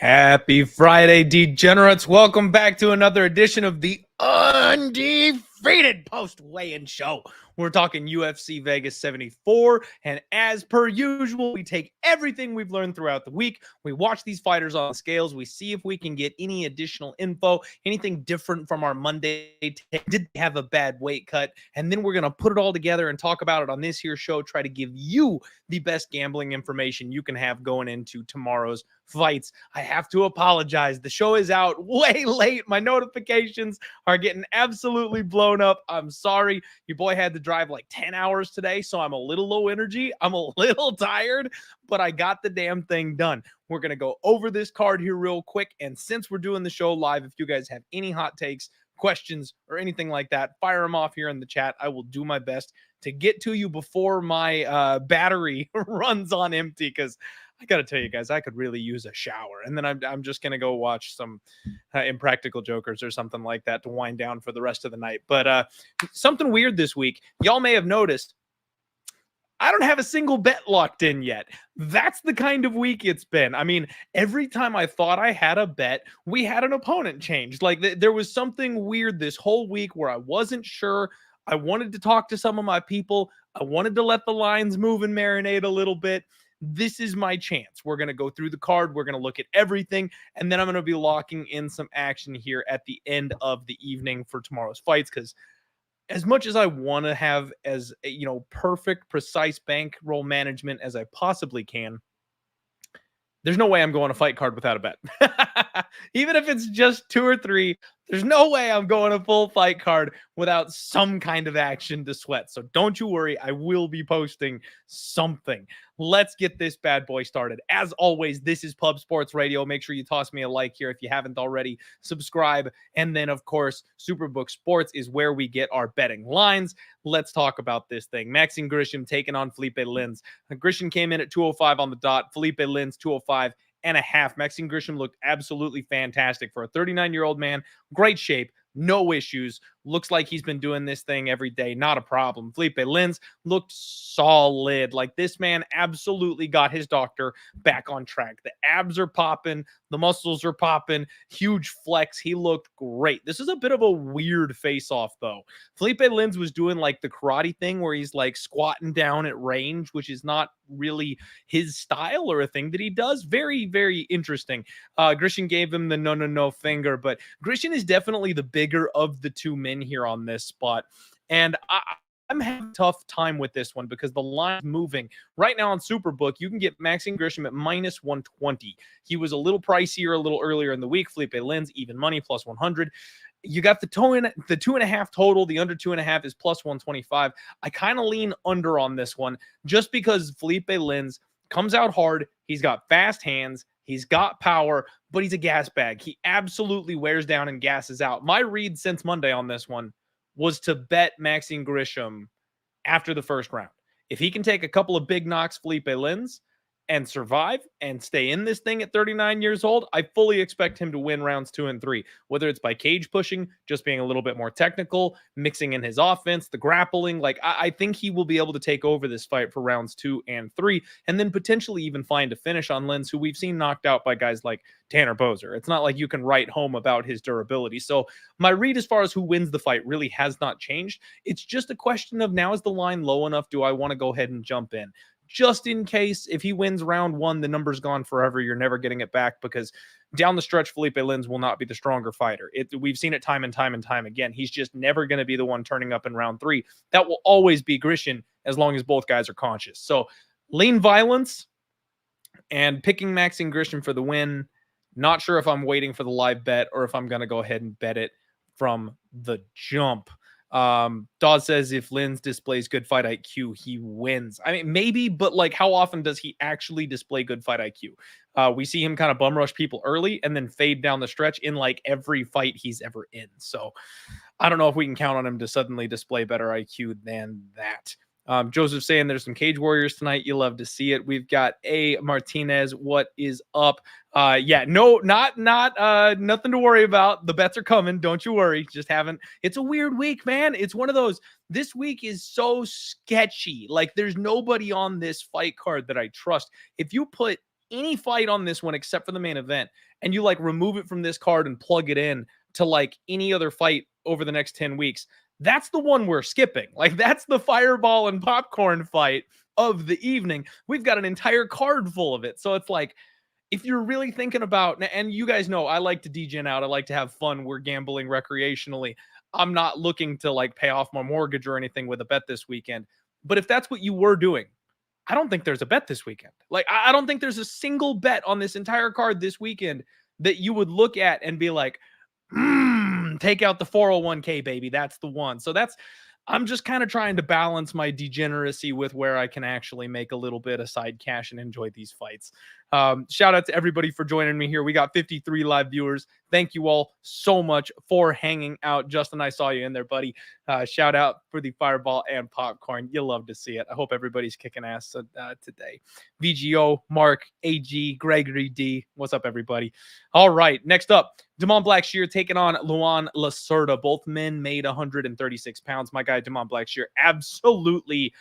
Happy Friday, degenerates. Welcome back to another edition of the Undefeated post-weigh-in show. We're talking UFC Vegas 74, and as per usual, we take everything we've learned throughout the week. We watch these fighters on the scales. We see if we can get any additional info, anything different from our Monday take. Did they have a bad weight cut? And then we're going to put it all together and talk about it on this here show, try to give you the best gambling information you can have going into tomorrow's fights. I have to apologize. The show is out way late. My notifications are getting absolutely blown up. I'm sorry. Your boy had to drive like 10 hours today, so I'm a little low energy. I'm a little tired, but I got the damn thing done. We're going to go over this card here real quick, and since we're doing the show live, if you guys have any hot takes, questions, or anything like that, fire them off here in the chat. I will do my best to get to you before my battery runs on empty, because I got to tell you guys, I could really use a shower. And then I'm just going to go watch some Impractical Jokers or something like that to wind down for the rest of the night. But something weird this week. Y'all may have noticed I don't have a single bet locked in yet. That's the kind of week it's been. I mean, every time I thought I had a bet, we had an opponent change. Like there was something weird this whole week where I wasn't sure. I wanted to talk to some of my people. I wanted to let the lines move and marinate a little bit. This is my chance. We're going to go through the card. We're going to look at everything. And then I'm going to be locking in some action here at the end of the evening for tomorrow's fights. Because as much as I want to have as, perfect, precise bankroll management as I possibly can, there's no way I'm going a fight card without a bet. Even if it's just 2 or 3, there's no way I'm going a full fight card without some kind of action to sweat. So don't you worry. I will be posting something. Let's get this bad boy started. As always, this is Pub Sports Radio. Make sure you toss me a like here if you haven't already. Subscribe. And then, of course, Superbook Sports is where we get our betting lines. Let's talk about this thing. Maxime Grisham taking on Felipe Lins. Grisham came in at 205 on the dot. Felipe Lins, 205.5. Maxime Grisham looked absolutely fantastic for a 39-year-old man. Great shape. No issues. Looks like he's been doing this thing every day. Not a problem. Felipe Lins looked solid. Like, this man absolutely got his doctor back on track. The abs are popping. The muscles are popping. Huge flex. He looked great. This is a bit of a weird face-off, though. Felipe Lins was doing like the karate thing where he's like squatting down at range, which is not really his style or a thing that he does. Very, very interesting. Grisham gave him the no finger, but Grisham is definitely the bigger of the two men here on this spot. And I'm having a tough time with this one because the line's moving. Right now on Superbook, you can get Maxime Grisham at minus 120. He was a little pricier a little earlier in the week. Felipe Lins, even money, plus 100. You got the 2.5 total. The under 2.5 is plus 125. I kind of lean under on this one just because Felipe Lins comes out hard. He's got fast hands. He's got power, but he's a gas bag. He absolutely wears down and gasses out. My read since Monday on this one was to bet Maxime Grisham after the first round. If he can take a couple of big knocks, Felipe Lins, and survive and stay in this thing at 39 years old, I fully expect him to win rounds 2 and 3, whether it's by cage pushing, just being a little bit more technical, mixing in his offense, the grappling. Like, I think he will be able to take over this fight for rounds 2 and 3, and then potentially even find a finish on Lins, who we've seen knocked out by guys like Tanner Boser. It's not like you can write home about his durability. So my read as far as who wins the fight really has not changed. It's just a question of, now is the line low enough? Do I want to go ahead and jump in? Just in case, if he wins round 1, the number's gone forever. You're never getting it back, because down the stretch, Felipe Lins will not be the stronger fighter. We've seen it time and time and time again. He's just never going to be the one turning up in round 3. That will always be Grisham as long as both guys are conscious. So lean violence and picking Maxime Grisham for the win. Not sure if I'm waiting for the live bet or if I'm going to go ahead and bet it from the jump. Dawes says if Lins displays good fight IQ, he wins. I mean, maybe, but like, how often does he actually display good fight IQ? We see him kind of bum rush people early and then fade down the stretch in like every fight he's ever in. So I don't know if we can count on him to suddenly display better IQ than that. Joseph saying there's some Cage Warriors tonight. You love to see it. We've got A. Martinez. What is up? Nothing to worry about. The bets are coming. Don't you worry. Just haven't. It's a weird week, man. It's one of those. This week is so sketchy. Like, there's nobody on this fight card that I trust. If you put any fight on this one except for the main event, and you like remove it from this card and plug it in to like any other fight over the next 10 weeks, that's the one we're skipping. Like, that's the fireball and popcorn fight of the evening. We've got an entire card full of it. So it's like, if you're really thinking about, and you guys know I like to degen out, I like to have fun. We're gambling recreationally. I'm not looking to like pay off my mortgage or anything with a bet this weekend. But if that's what you were doing, I don't think there's a bet this weekend. Like, I don't think there's a single bet on this entire card this weekend that you would look at and be like, take out the 401k, baby. That's the one. So I'm just kind of trying to balance my degeneracy with where I can actually make a little bit of side cash and enjoy these fights. Shout out to everybody for joining me here. We got 53 live viewers. Thank you all so much for hanging out. Justin, I saw you in there, buddy. Shout out for the fireball and popcorn. You love to see it. I hope everybody's kicking ass today. VGO, Mark, AG, Gregory D. What's up, everybody? All right, next up, Damon Blackshear taking on Luan Lacerda. Both men made 136 pounds. My guy, Damon Blackshear, absolutely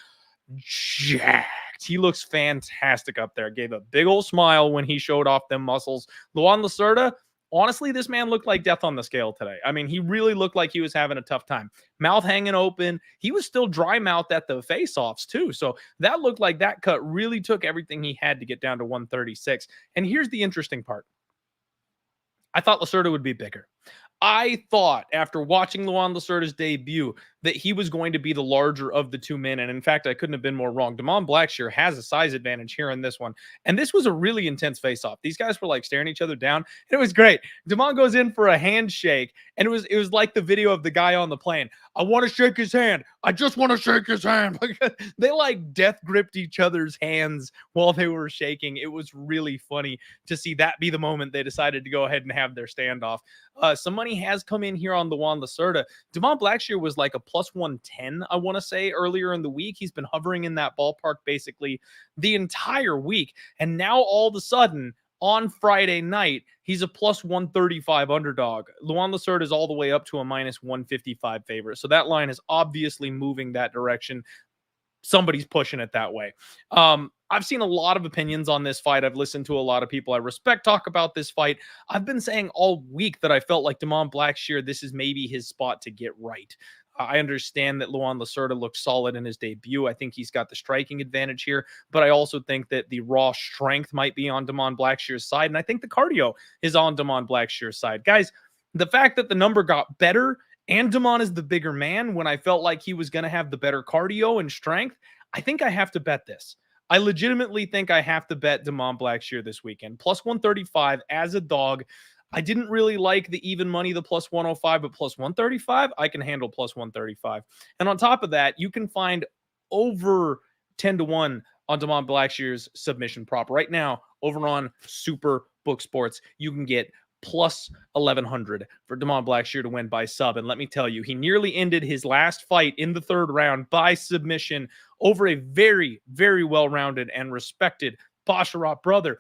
jacked. He looks fantastic up there. Gave a big old smile when he showed off them muscles. Luan Lacerda, honestly, this man looked like death on the scale today. I mean, he really looked like he was having a tough time. Mouth hanging open. He was still dry mouthed at the face-offs too. So that looked like that cut really took everything he had to get down to 136. And here's the interesting part. I thought Lacerda would be bigger. I thought after watching Luan Lacerda's debut that he was going to be the larger of the two men. And in fact, I couldn't have been more wrong. Damon Blackshear has a size advantage here in this one. And this was a really intense face-off. These guys were like staring each other down. And it was great. Damon goes in for a handshake. And it was like the video of the guy on the plane. I want to shake his hand. I just want to shake his hand. They like death gripped each other's hands while they were shaking. It was really funny to see that be the moment they decided to go ahead and have their standoff. Some money has come in here on Luan Lacerda. Damon Blackshear was like a plus 110, I want to say, earlier in the week. He's been hovering in that ballpark basically the entire week. And now all of a sudden, on Friday night, he's a plus 135 underdog. Luan Lacerda is all the way up to a minus 155 favorite. So that line is obviously moving that direction. Somebody's pushing it that way. I've seen a lot of opinions on this fight. I've listened to a lot of people I respect talk about this fight. I've been saying all week that I felt like Damon Blackshear, this is maybe his spot to get right. I understand that Luan Lacerda looked solid in his debut. I think he's got the striking advantage here, but I also think that the raw strength might be on Damon Blackshear's side, and I think the cardio is on Damon Blackshear's side. Guys, the fact that the number got better and Damon is the bigger man when I felt like he was going to have the better cardio and strength, I think I have to bet this. I legitimately think I have to bet Damon Blackshear this weekend. Plus 135 as a dog. I didn't really like the even money, the plus 105, but plus 135, I can handle plus 135. And on top of that, you can find over 10-1 on Damon Blackshear's submission prop. Right now, over on Super Book Sports, you can get plus 1,100 for Damon Blackshear to win by sub. And let me tell you, he nearly ended his last fight in the third round by submission over a very, very well-rounded and respected Basharat brother.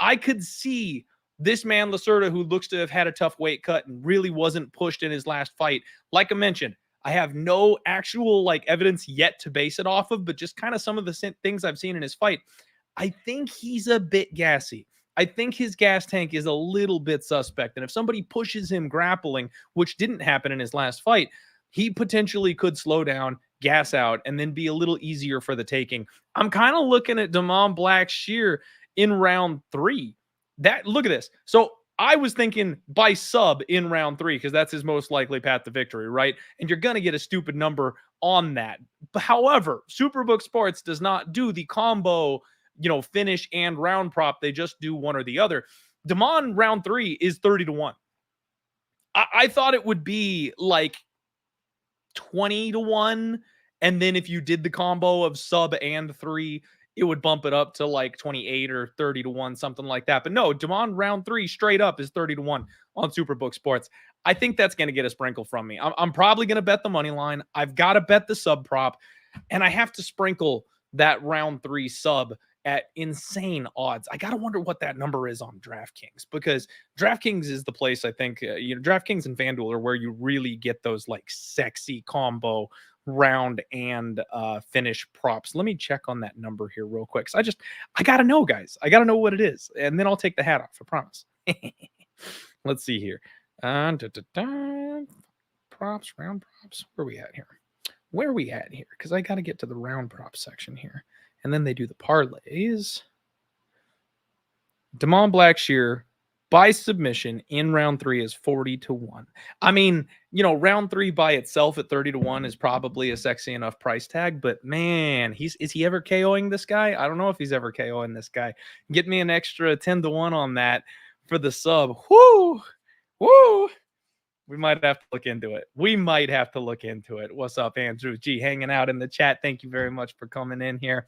I could see this man, Lacerda, who looks to have had a tough weight cut and really wasn't pushed in his last fight. Like I mentioned, I have no actual like evidence yet to base it off of, but just kind of some of the things I've seen in his fight. I think he's a bit gassy. I think his gas tank is a little bit suspect. And if somebody pushes him grappling, which didn't happen in his last fight, he potentially could slow down, gas out, and then be a little easier for the taking. I'm kind of looking at Damon Blackshear in round 3. Look at this. So I was thinking by sub in round 3 because that's his most likely path to victory, right? And you're going to get a stupid number on that. However, Superbook Sports does not do the combo, finish and round prop. They just do one or the other. Damon round 3 is 30-1. I thought it would be like 20-1. And then if you did the combo of sub and 3, it would bump it up to like 28 or 30-1, something like that. But no, Damon round 3 straight up is 30-1 on Superbook Sports. I think that's going to get a sprinkle from me. I'm probably going to bet the money line. I've got to bet the sub prop, and I have to sprinkle that round 3 sub at insane odds. I got to wonder what that number is on DraftKings, because DraftKings is the place I think, DraftKings and FanDuel are where you really get those like sexy combo round and finish props. Let me check on that number here real quick. I got to know, guys. I got to know what it is. And then I'll take the hat off, I promise. Let's see here. Props, round props. Where are we at here? Because I got to get to the round prop section here. And then they do the parlays. Damon Blackshear by submission in round 3 is 40-1. I mean, round 3 by itself at 30-1 is probably a sexy enough price tag, but man, is he ever KOing this guy? I don't know if he's ever KOing this guy. Get me an extra 10-1 on that for the sub. Whoo! We might have to look into it. What's up, Andrew G? Hanging out in the chat. Thank you very much for coming in here.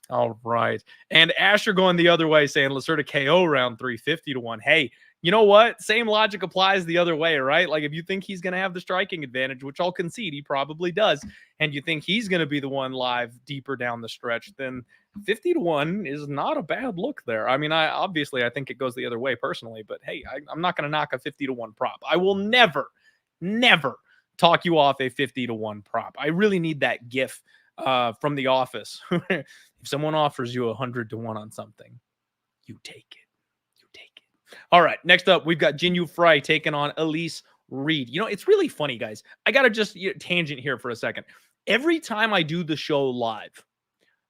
All right. And Asher going the other way, saying Lacerda KO round 3, 50-1. Hey, you know what? Same logic applies the other way, right? Like if you think he's going to have the striking advantage, which I'll concede he probably does, and you think he's going to be the one live deeper down the stretch, then 50-1 is not a bad look there. I mean, I think it goes the other way personally, but hey, I'm not going to knock a 50-1 prop. I will never talk you off a 50-1 prop. I really need that gif from The Office. If someone offers you 100-1 on something, you take it. All right, next up, we've got Jinyu Frey taking on Elise Reed. It's really funny, guys. I got to just tangent here for a second. Every time I do the show live,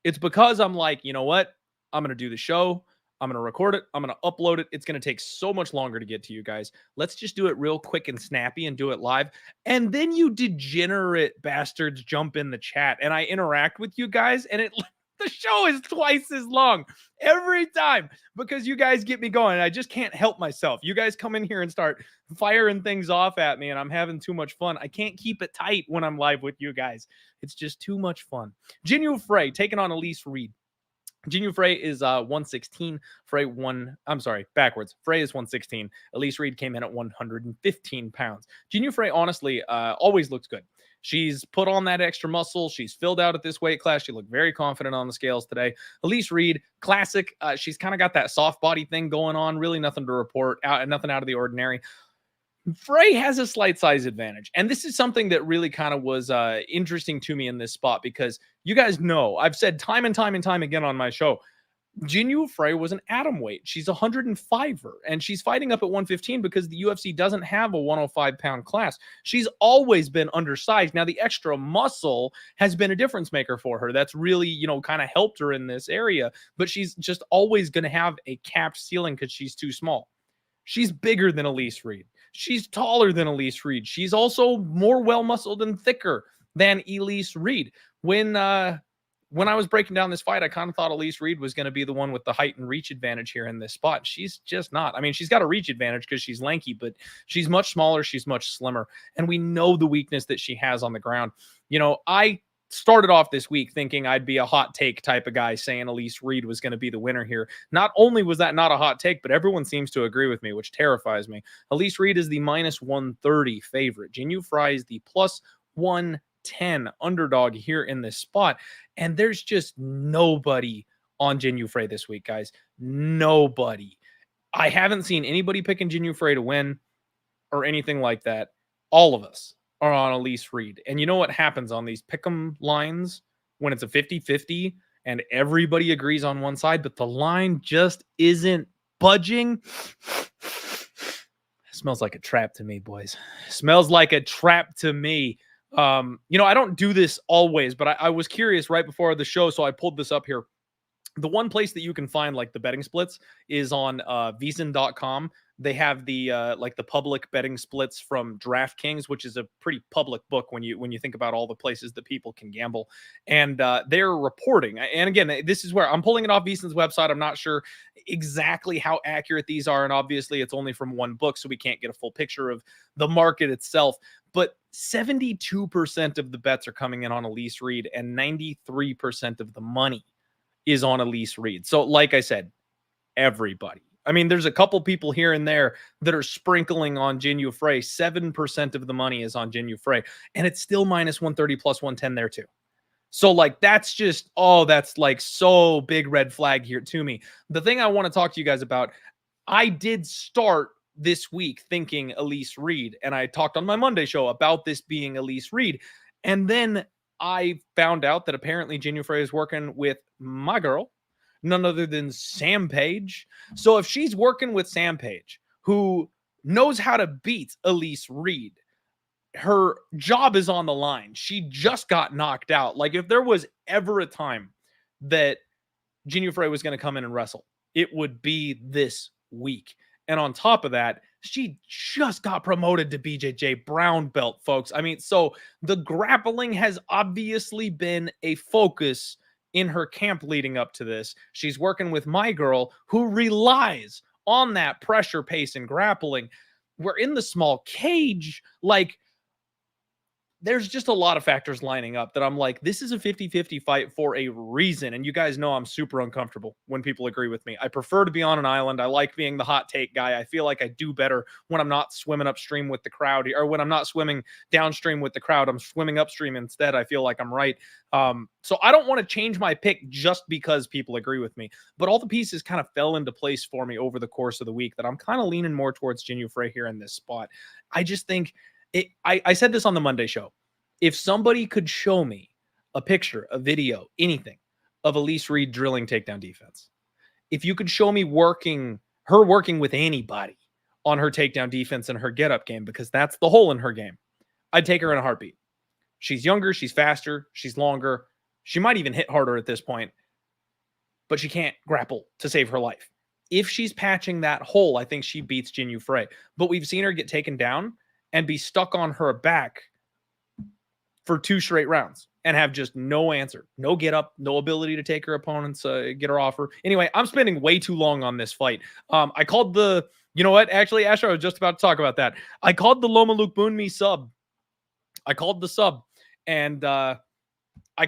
it's because I'm like, you know what? I'm going to do the show. I'm going to record it. I'm going to upload it. It's going to take so much longer to get to you guys. Let's just do it real quick and snappy and do it live. And then you degenerate bastards jump in the chat and I interact with you guys and the show is twice as long every time because you guys get me going. I just can't help myself. You guys come in here and start firing things off at me and I'm having too much fun. I can't keep it tight when I'm live with you guys. It's just too much fun. Jinyu Frey taking on Elise Reed. Jinyu Frey is 116. Frey is 116. Elise Reed came in at 115 pounds. Jinyu Frey, honestly, always looks good. She's put on that extra muscle. She's filled out at this weight class. She looked very confident on the scales today. Elise Reed, classic. She's kind of got that soft body thing going on. Really nothing to report. Nothing out of the ordinary. Frey has a slight size advantage. And this is something that really kind of was interesting to me in this spot because you guys know, I've said time and time again on my show, Jinyu Frey was an atom weight. She's 105er, and she's fighting up at 115 because the UFC doesn't have a 105-pound class. She's always been undersized. Now, the extra muscle has been a difference maker for her. That's really, kind of helped her in this area, but she's just always going to have a capped ceiling because she's too small. She's bigger than Elise Reed. She's taller than Elise Reed. She's also more well-muscled and thicker than Elise Reed. When I was breaking down this fight, I kind of thought Elise Reed was going to be the one with the height and reach advantage here in this spot. She's just not. I mean, she's got a reach advantage because she's lanky, but she's much smaller. She's much slimmer. And we know the weakness that she has on the ground. I started off this week thinking I'd be a hot take type of guy saying Elise Reed was going to be the winner here. Not only was that not a hot take, but everyone seems to agree with me, which terrifies me. Elise Reed is the -130 favorite. Jinyu Frey is the +110 underdog here in this spot. And there's just nobody on Jinyu Frey this week, guys. Nobody. I haven't seen anybody picking Jinyu Frey to win or anything like that. All of us are on Elise Reed. And you know what happens on these pick'em lines when it's a 50-50 and everybody agrees on one side, but the line just isn't budging? It smells like a trap to me, boys. It smells like a trap to me. I don't do this always, but I was curious right before the show, so I pulled this up here. The one place that you can find like the betting splits is on VSiN.com. They have the the public betting splits from DraftKings, which is a pretty public book when you think about all the places that people can gamble. And they're reporting. And again, this is where I'm pulling it off VSiN's website. I'm not sure exactly how accurate these are. And obviously it's only from one book, so we can't get a full picture of the market itself. But 72% of the bets are coming in on Elise Reed and 93% of the money is on Elise Reed. So like I said, everybody. I mean, there's a couple people here and there that are sprinkling on Jinyu Frey. 7% of the money is on Jinyu Frey. And it's still -130 +110 there too. So like, that's just, that's like so big red flag here to me. The thing I want to talk to you guys about, I did start this week thinking Elise Reed, and I talked on my Monday show about this being Elise Reed. And then I found out that apparently Jinh Frey is working with my girl, none other than Sam Page. So if she's working with Sam Page, who knows how to beat Elise Reed, her job is on the line. She just got knocked out. Like, if there was ever a time that Jinh Frey was going to come in and wrestle, it would be this week. And on top of that, she just got promoted to BJJ brown belt, folks. I mean, so the grappling has obviously been a focus in her camp leading up to this. She's working with my girl, who relies on that pressure, pace, and grappling. We're in the small cage. Like, there's just a lot of factors lining up that I'm like, this is a 50-50 fight for a reason. And you guys know I'm super uncomfortable when people agree with me. I prefer to be on an island. I like being the hot take guy. I feel like I do better when I'm not swimming upstream with the crowd, or when I'm not swimming downstream with the crowd. I'm swimming upstream instead. I feel like I'm right. So I don't want to change my pick just because people agree with me. But all the pieces kind of fell into place for me over the course of the week that I'm kind of leaning more towards Jinh Frey here in this spot. I just think I said this on the Monday show. If somebody could show me a picture, a video, anything of Elise Reed drilling takedown defense, if you could show me her working with anybody on her takedown defense and her get-up game, because that's the hole in her game, I'd take her in a heartbeat. She's younger, she's faster, she's longer. She might even hit harder at this point, but she can't grapple to save her life. If she's patching that hole, I think she beats Jinh Frey. But we've seen her get taken down and be stuck on her back for 2 straight rounds and have just no answer, no get up, no ability to take her opponents, get her off her. Anyway, I'm spending way too long on this fight. I called you know what? Actually, Asher, I was just about to talk about that. I called the Loma Luke Boonmi sub. I called the sub, and I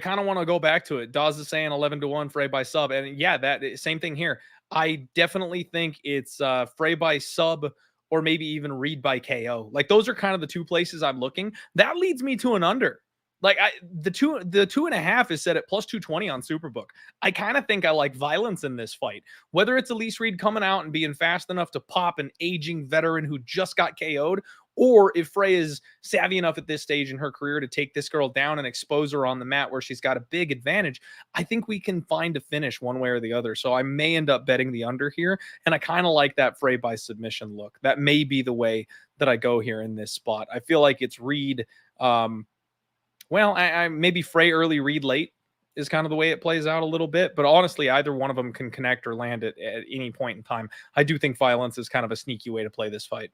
kind of want to go back to it. Dawes is saying 11-1 Frey by sub. And yeah, that same thing here. I definitely think it's Frey by sub, or maybe even Reed by KO. Like, those are kind of the 2 places I'm looking. That leads me to an under. Like, the 2.5 is set at plus 220 on Superbook. I kind of think I like violence in this fight. Whether it's Elise Reed coming out and being fast enough to pop an aging veteran who just got KO'd, or if Frey is savvy enough at this stage in her career to take this girl down and expose her on the mat where she's got a big advantage, I think we can find a finish one way or the other. So I may end up betting the under here, and I kind of like that Frey by submission look. That may be the way that I go here in this spot. I feel like it's Reed. I maybe Frey early, Reed late is kind of the way it plays out a little bit. But honestly, either one of them can connect or land it at any point in time. I do think violence is kind of a sneaky way to play this fight.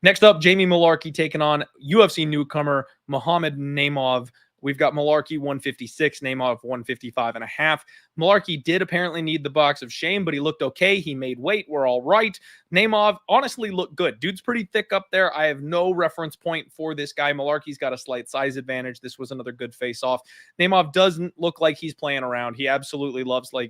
Next up, Jamie Mullarkey taking on UFC newcomer Muhammad Naimov. We've got Mullarkey 156, Naimov 155.5. Mullarkey did apparently need the box of shame, but he looked okay. He made weight. We're all right. Naimov honestly looked good. Dude's pretty thick up there. I have no reference point for this guy. Mullarkey's got a slight size advantage. This was another good face-off. Naimov doesn't look like he's playing around. He absolutely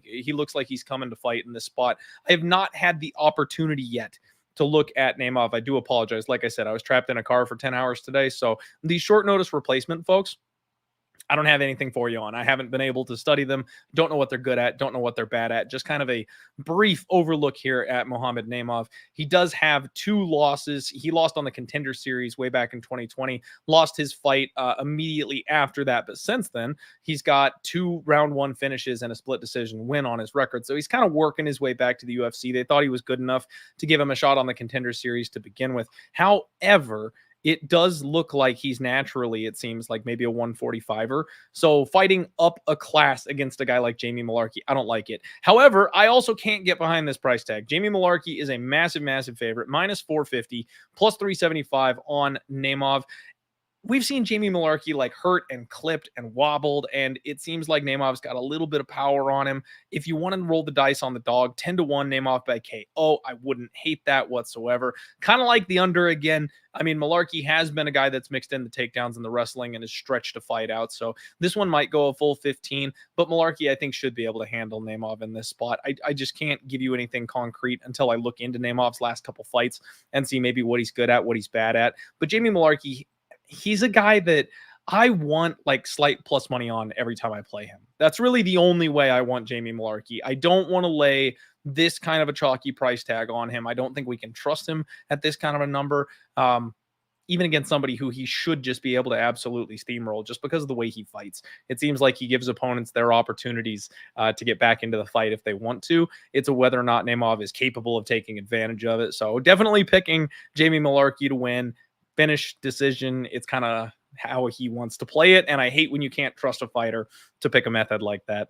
he looks like he's coming to fight in this spot. I have not had the opportunity yet to look at Naimov. I do apologize. Like I said, I was trapped in a car for 10 hours today. So these short notice replacement folks, I don't have anything for you on. I haven't been able to study them. Don't know what they're good at. Don't know what they're bad at. Just kind of a brief overlook here at Muhammad Naimov. He does have 2 losses. He lost on the Contender Series way back in 2020. Lost his fight immediately after that. But since then, he's got 2 round 1 finishes and a split decision win on his record. So he's kind of working his way back to the UFC. They thought he was good enough to give him a shot on the Contender Series to begin with. However, it does look like he's naturally, it seems like maybe a 145er. So fighting up a class against a guy like Jamie Mullarkey, I don't like it. However, I also can't get behind this price tag. Jamie Mullarkey is a massive, massive favorite. Minus 450, plus 375 on Naimov. We've seen Jamie Mullarkey like hurt and clipped and wobbled, and it seems like Naimov's got a little bit of power on him. If you want to roll the dice on the dog, 10-1 Naimov by KO, I wouldn't hate that whatsoever. Kind of like the under again. I mean, Mullarkey has been a guy that's mixed in the takedowns and the wrestling and is stretched to fight out. So this one might go a full 15, but Mullarkey, I think, should be able to handle Naimov in this spot. I just can't give you anything concrete until I look into Naimov's last couple fights and see maybe what he's good at, what he's bad at. But Jamie Mullarkey, he's a guy that I want like slight plus money on every time I play him. That's really the only way I want Jamie Mullarkey. I don't want to lay this kind of a chalky price tag on him. I don't think we can trust him at this kind of a number. even against somebody who he should just be able to absolutely steamroll just because of the way he fights. It seems like he gives opponents their opportunities to get back into the fight if they want to. It's a whether or not Naimov is capable of taking advantage of it. So definitely picking Jamie Mullarkey to win. Finish, decision. It's kind of how he wants to play it, and I hate when you can't trust a fighter to pick a method like that.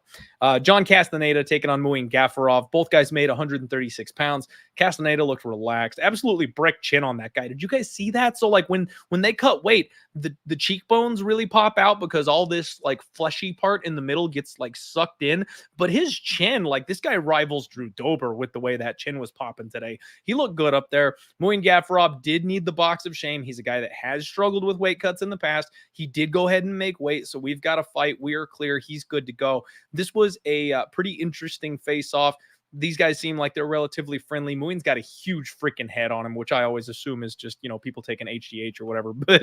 John Castañeda taking on Muin Gafarov. Both guys made 136 pounds. Castañeda looked relaxed. Absolutely brick chin on that guy. Did you guys see that? So like when they cut weight, the cheekbones really pop out because all this like fleshy part in the middle gets like sucked in. But his chin, like this guy rivals Drew Dober with the way that chin was popping today. He looked good up there. Muin Gafarov did need the box of shame. He's a guy that has struggled with weight cuts in the past. He did go ahead and make weight, so we've got a fight. We are clear. He's good to go. This was a pretty interesting face-off. These guys seem like they're relatively friendly. Muin's got a huge freaking head on him, which I always assume is just, people taking HGH or whatever. But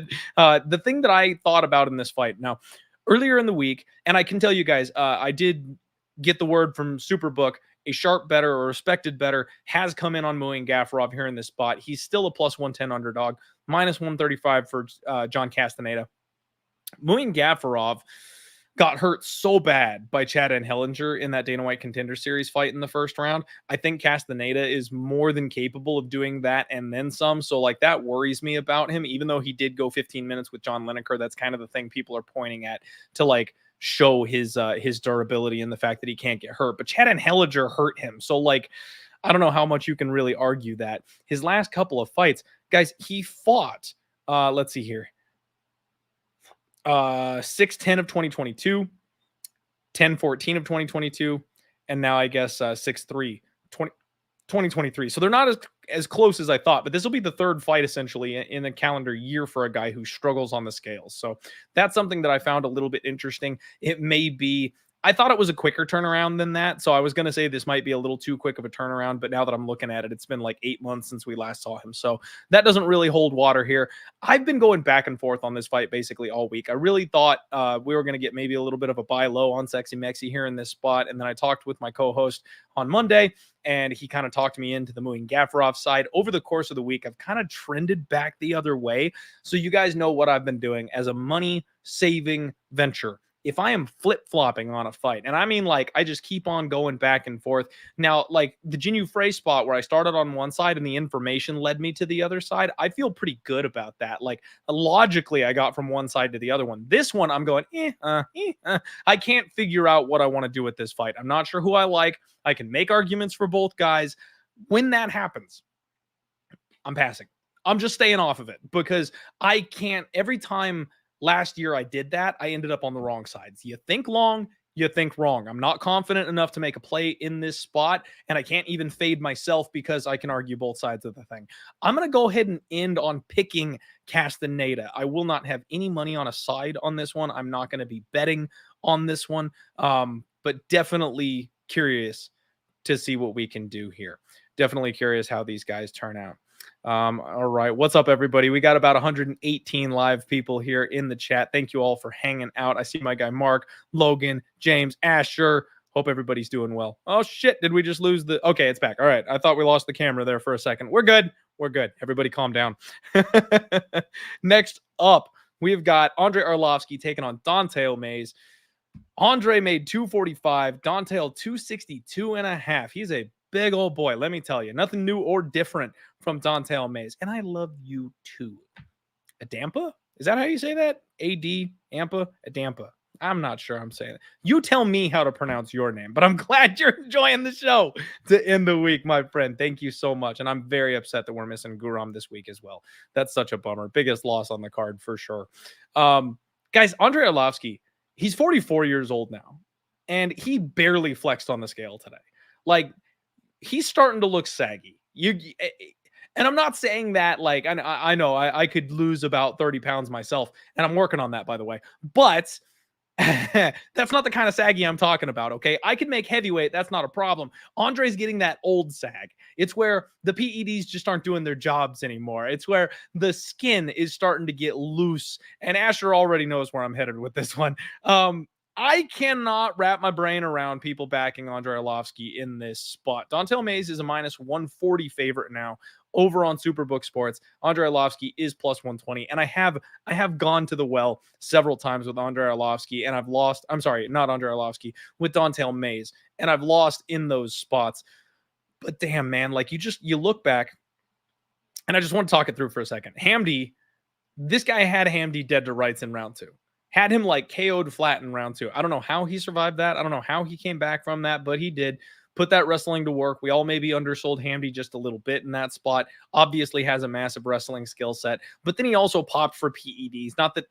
the thing that I thought about in this fight, now, earlier in the week, and I can tell you guys, I did get the word from Superbook, a sharp bettor or respected bettor has come in on Muin Gafarov here in this spot. He's still a plus 110 underdog, minus 135 for John Castañeda. Muin Gafarov got hurt so bad by Chad and Hellinger in that Dana White Contender Series fight in the first round. I think Castañeda is more than capable of doing that and then some. So like that worries me about him, even though he did go 15 minutes with John Lineker. That's kind of the thing people are pointing at to like show his durability and the fact that he can't get hurt. But Chad and Hellinger hurt him. So like, I don't know how much you can really argue that. His last couple of fights, guys, he fought, let's see here. 6-10 of 2022, 10-14 of 2022, and now I guess 6-3 2023. So they're not as close as I thought, but this will be the third fight essentially in a calendar year for a guy who struggles on the scales. So that's something that I found a little bit interesting. It may be, I thought it was a quicker turnaround than that. So I was going to say this might be a little too quick of a turnaround, but now that I'm looking at it, it's been like 8 months since we last saw him. So that doesn't really hold water here. I've been going back and forth on this fight basically all week. I really thought we were going to get maybe a little bit of a buy low on Sexy Mexi here in this spot. And then I talked with my co-host on Monday, and he kind of talked me into the Muin Gafarov side. Over the course of the week, I've kind of trended back the other way. So you guys know what I've been doing as a money-saving venture. If I am flip-flopping on a fight, and I mean, like, I just keep on going back and forth. Now, like the Jinyu Frey spot where I started on one side and the information led me to the other side, I feel pretty good about that. Like, logically, I got from one side to the other one. This one, I'm going, I can't figure out what I want to do with this fight. I'm not sure who I like. I can make arguments for both guys. When that happens, I'm passing. I'm just staying off of it because I can't, every time last year I did that, I ended up on the wrong sides. You think long, you think wrong. I'm not confident enough to make a play in this spot, and I can't even fade myself because I can argue both sides of the thing. I'm going to go ahead and end on picking Castañeda. I will not have any money on a side on this one. I'm not going to be betting on this one, but definitely curious to see what we can do here. Definitely curious how these guys turn out. All right. What's up, everybody? We got about 118 live people here in the chat. Thank you all for hanging out. I see my guy Mark, Logan, James, Asher. Hope everybody's doing well. Oh, shit. Did we just lose the... Okay, it's back. All right. I thought we lost the camera there for a second. We're good. We're good. Everybody calm down. Next up, we've got Andrei Arlovski taking on Dante O'Mays. Andrei made 245. Dante 262 and a half. He's a big old boy, let me tell you. Nothing new or different from Dante O'Mays. And I love you too. Adampa? Is that how you say that? A-D, Ampa, Adampa. I'm not sure I'm saying it. You tell me how to pronounce your name, but I'm glad you're enjoying the show to end the week, my friend. Thank you so much. And I'm very upset that we're missing Guram this week as well. That's such a bummer. Biggest loss on the card for sure. Guys, Andrei Arlovski, he's 44 years old now, and he barely flexed on the scale today. Like, he's starting to look saggy. And I'm not saying that, like, I know I could lose about 30 pounds myself, and I'm working on that, by the way. But that's not the kind of saggy I'm talking about, okay? I can make heavyweight. That's not a problem. Andrei's getting that old sag. It's where the PEDs just aren't doing their jobs anymore. It's where the skin is starting to get loose. And Asher already knows where I'm headed with this one. I cannot wrap my brain around people backing Andrei Arlovski in this spot. Don'Tale Mayes is a minus 140 favorite now over on Superbook Sports. Andrei Arlovski is plus 120. And I have gone to the well several times with Andrei Arlovski, and I've lost. I'm sorry, not Andrei Arlovski, with Don'Tale Mayes, and I've lost in those spots. But damn, man, like you look back, and I just want to talk it through for a second. Hamdi, this guy had Hamdi dead to rights in round 2. Had him like KO'd flat in round 2. I don't know how he survived that. I don't know how he came back from that, but he did. Put that wrestling to work. We all maybe undersold Hamdi just a little bit in that spot. Obviously has a massive wrestling skill set, but then he also popped for PEDs. Not that,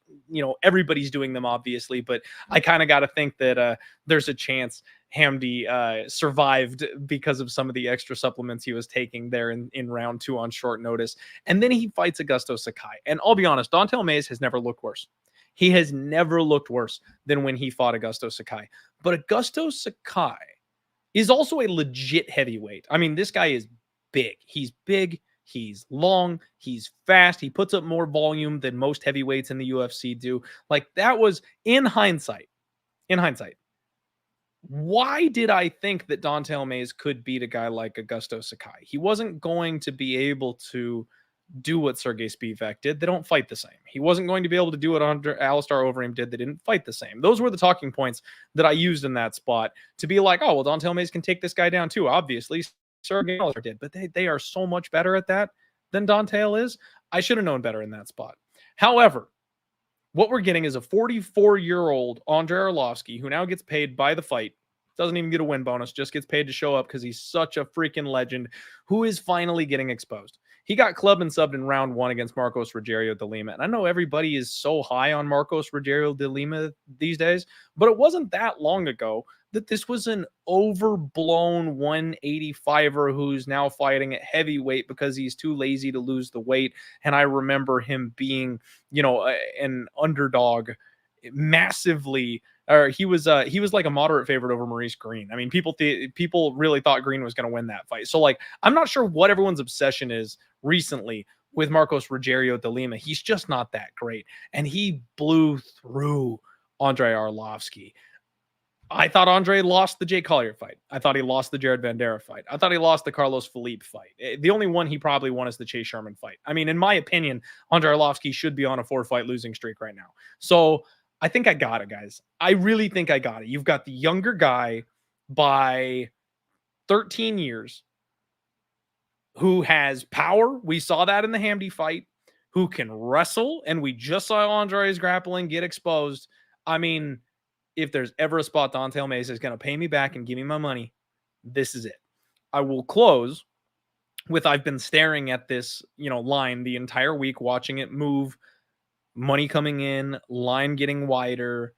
everybody's doing them, obviously, but I kind of got to think that there's a chance Hamdi survived because of some of the extra supplements he was taking there in round 2 on short notice. And then he fights Augusto Sakai. And I'll be honest, Don'Tale Mayes has never looked worse. He has never looked worse than when he fought Augusto Sakai. But Augusto Sakai is also a legit heavyweight. I mean, this guy is big. He's big. He's long. He's fast. He puts up more volume than most heavyweights in the UFC do. Like, that was in hindsight. Why did I think that Don'Tale Mayes could beat a guy like Augusto Sakai? He wasn't going to be able to do what Sergey Spivak did. They don't fight the same. He wasn't going to be able to do what Alistair Overeem did. They didn't fight the same. Those were the talking points that I used in that spot to be like, oh, well, Don'Tale Mayes can take this guy down too. Obviously, Sergey Alistair did, but they are so much better at that than Don'Tale is. I should have known better in that spot. However, what we're getting is a 44-year-old Andrei Arlovski who now gets paid by the fight. Doesn't even get a win bonus, just gets paid to show up because he's such a freaking legend, who is finally getting exposed. He got clubbed and subbed in round 1 against Marcos Rogerio de Lima. And I know everybody is so high on Marcos Rogerio de Lima these days, but it wasn't that long ago that this was an overblown 185er who's now fighting at heavyweight because he's too lazy to lose the weight. And I remember him being, an underdog massively. Or he was like a moderate favorite over Maurice Green. I mean, people really thought Green was going to win that fight. So like, I'm not sure what everyone's obsession is recently with Marcos Rogerio de Lima. He's just not that great. And he blew through Andrei Arlovski. I thought Andrei lost the Jay Collier fight. I thought he lost the Jared Vanderaa fight. I thought he lost the Carlos Felipe fight. The only one he probably won is the Chase Sherman fight. I mean, in my opinion, Andrei Arlovski should be on a 4-fight losing streak right now. So I think I got it, guys. I really think I got it. You've got the younger guy by 13 years who has power. We saw that in the Hamdi fight. Who can wrestle. And we just saw Andrei's grappling get exposed. I mean, if there's ever a spot Don'Tale Mayes is going to pay me back and give me my money, this is it. I will close with I've been staring at this, line the entire week, watching it move. Money coming in, line getting wider.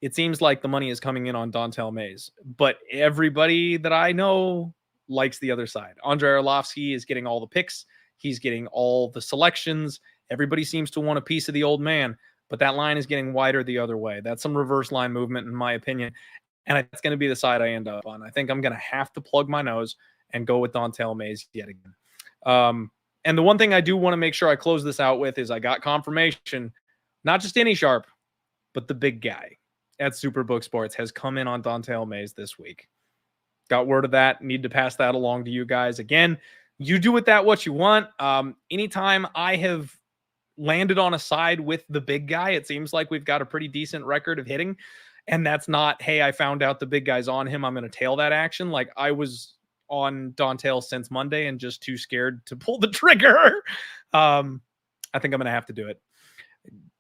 It seems like the money is coming in on Don'Tale Mayes, but everybody that I know likes the other side. Andrei Arlovski is getting all the picks. He's getting all the selections. Everybody seems to want a piece of the old man, but that line is getting wider the other way. That's some reverse line movement, in my opinion, and that's going to be the side I end up on. I think I'm going to have to plug my nose and go with Don'Tale Mayes yet again. And the one thing I do want to make sure I close this out with is I got confirmation, not just any sharp, but the big guy at Superbook Sports has come in on Don'Tale Mayes this week. Got word of that. Need to pass that along to you guys. Again, you do with that what you want. Anytime I have landed on a side with the big guy, it seems like we've got a pretty decent record of hitting. And that's not, hey, I found out the big guy's on him, I'm going to tail that action. Like, I was on Don'Tale since Monday and just too scared to pull the trigger. I think I'm going to have to do it.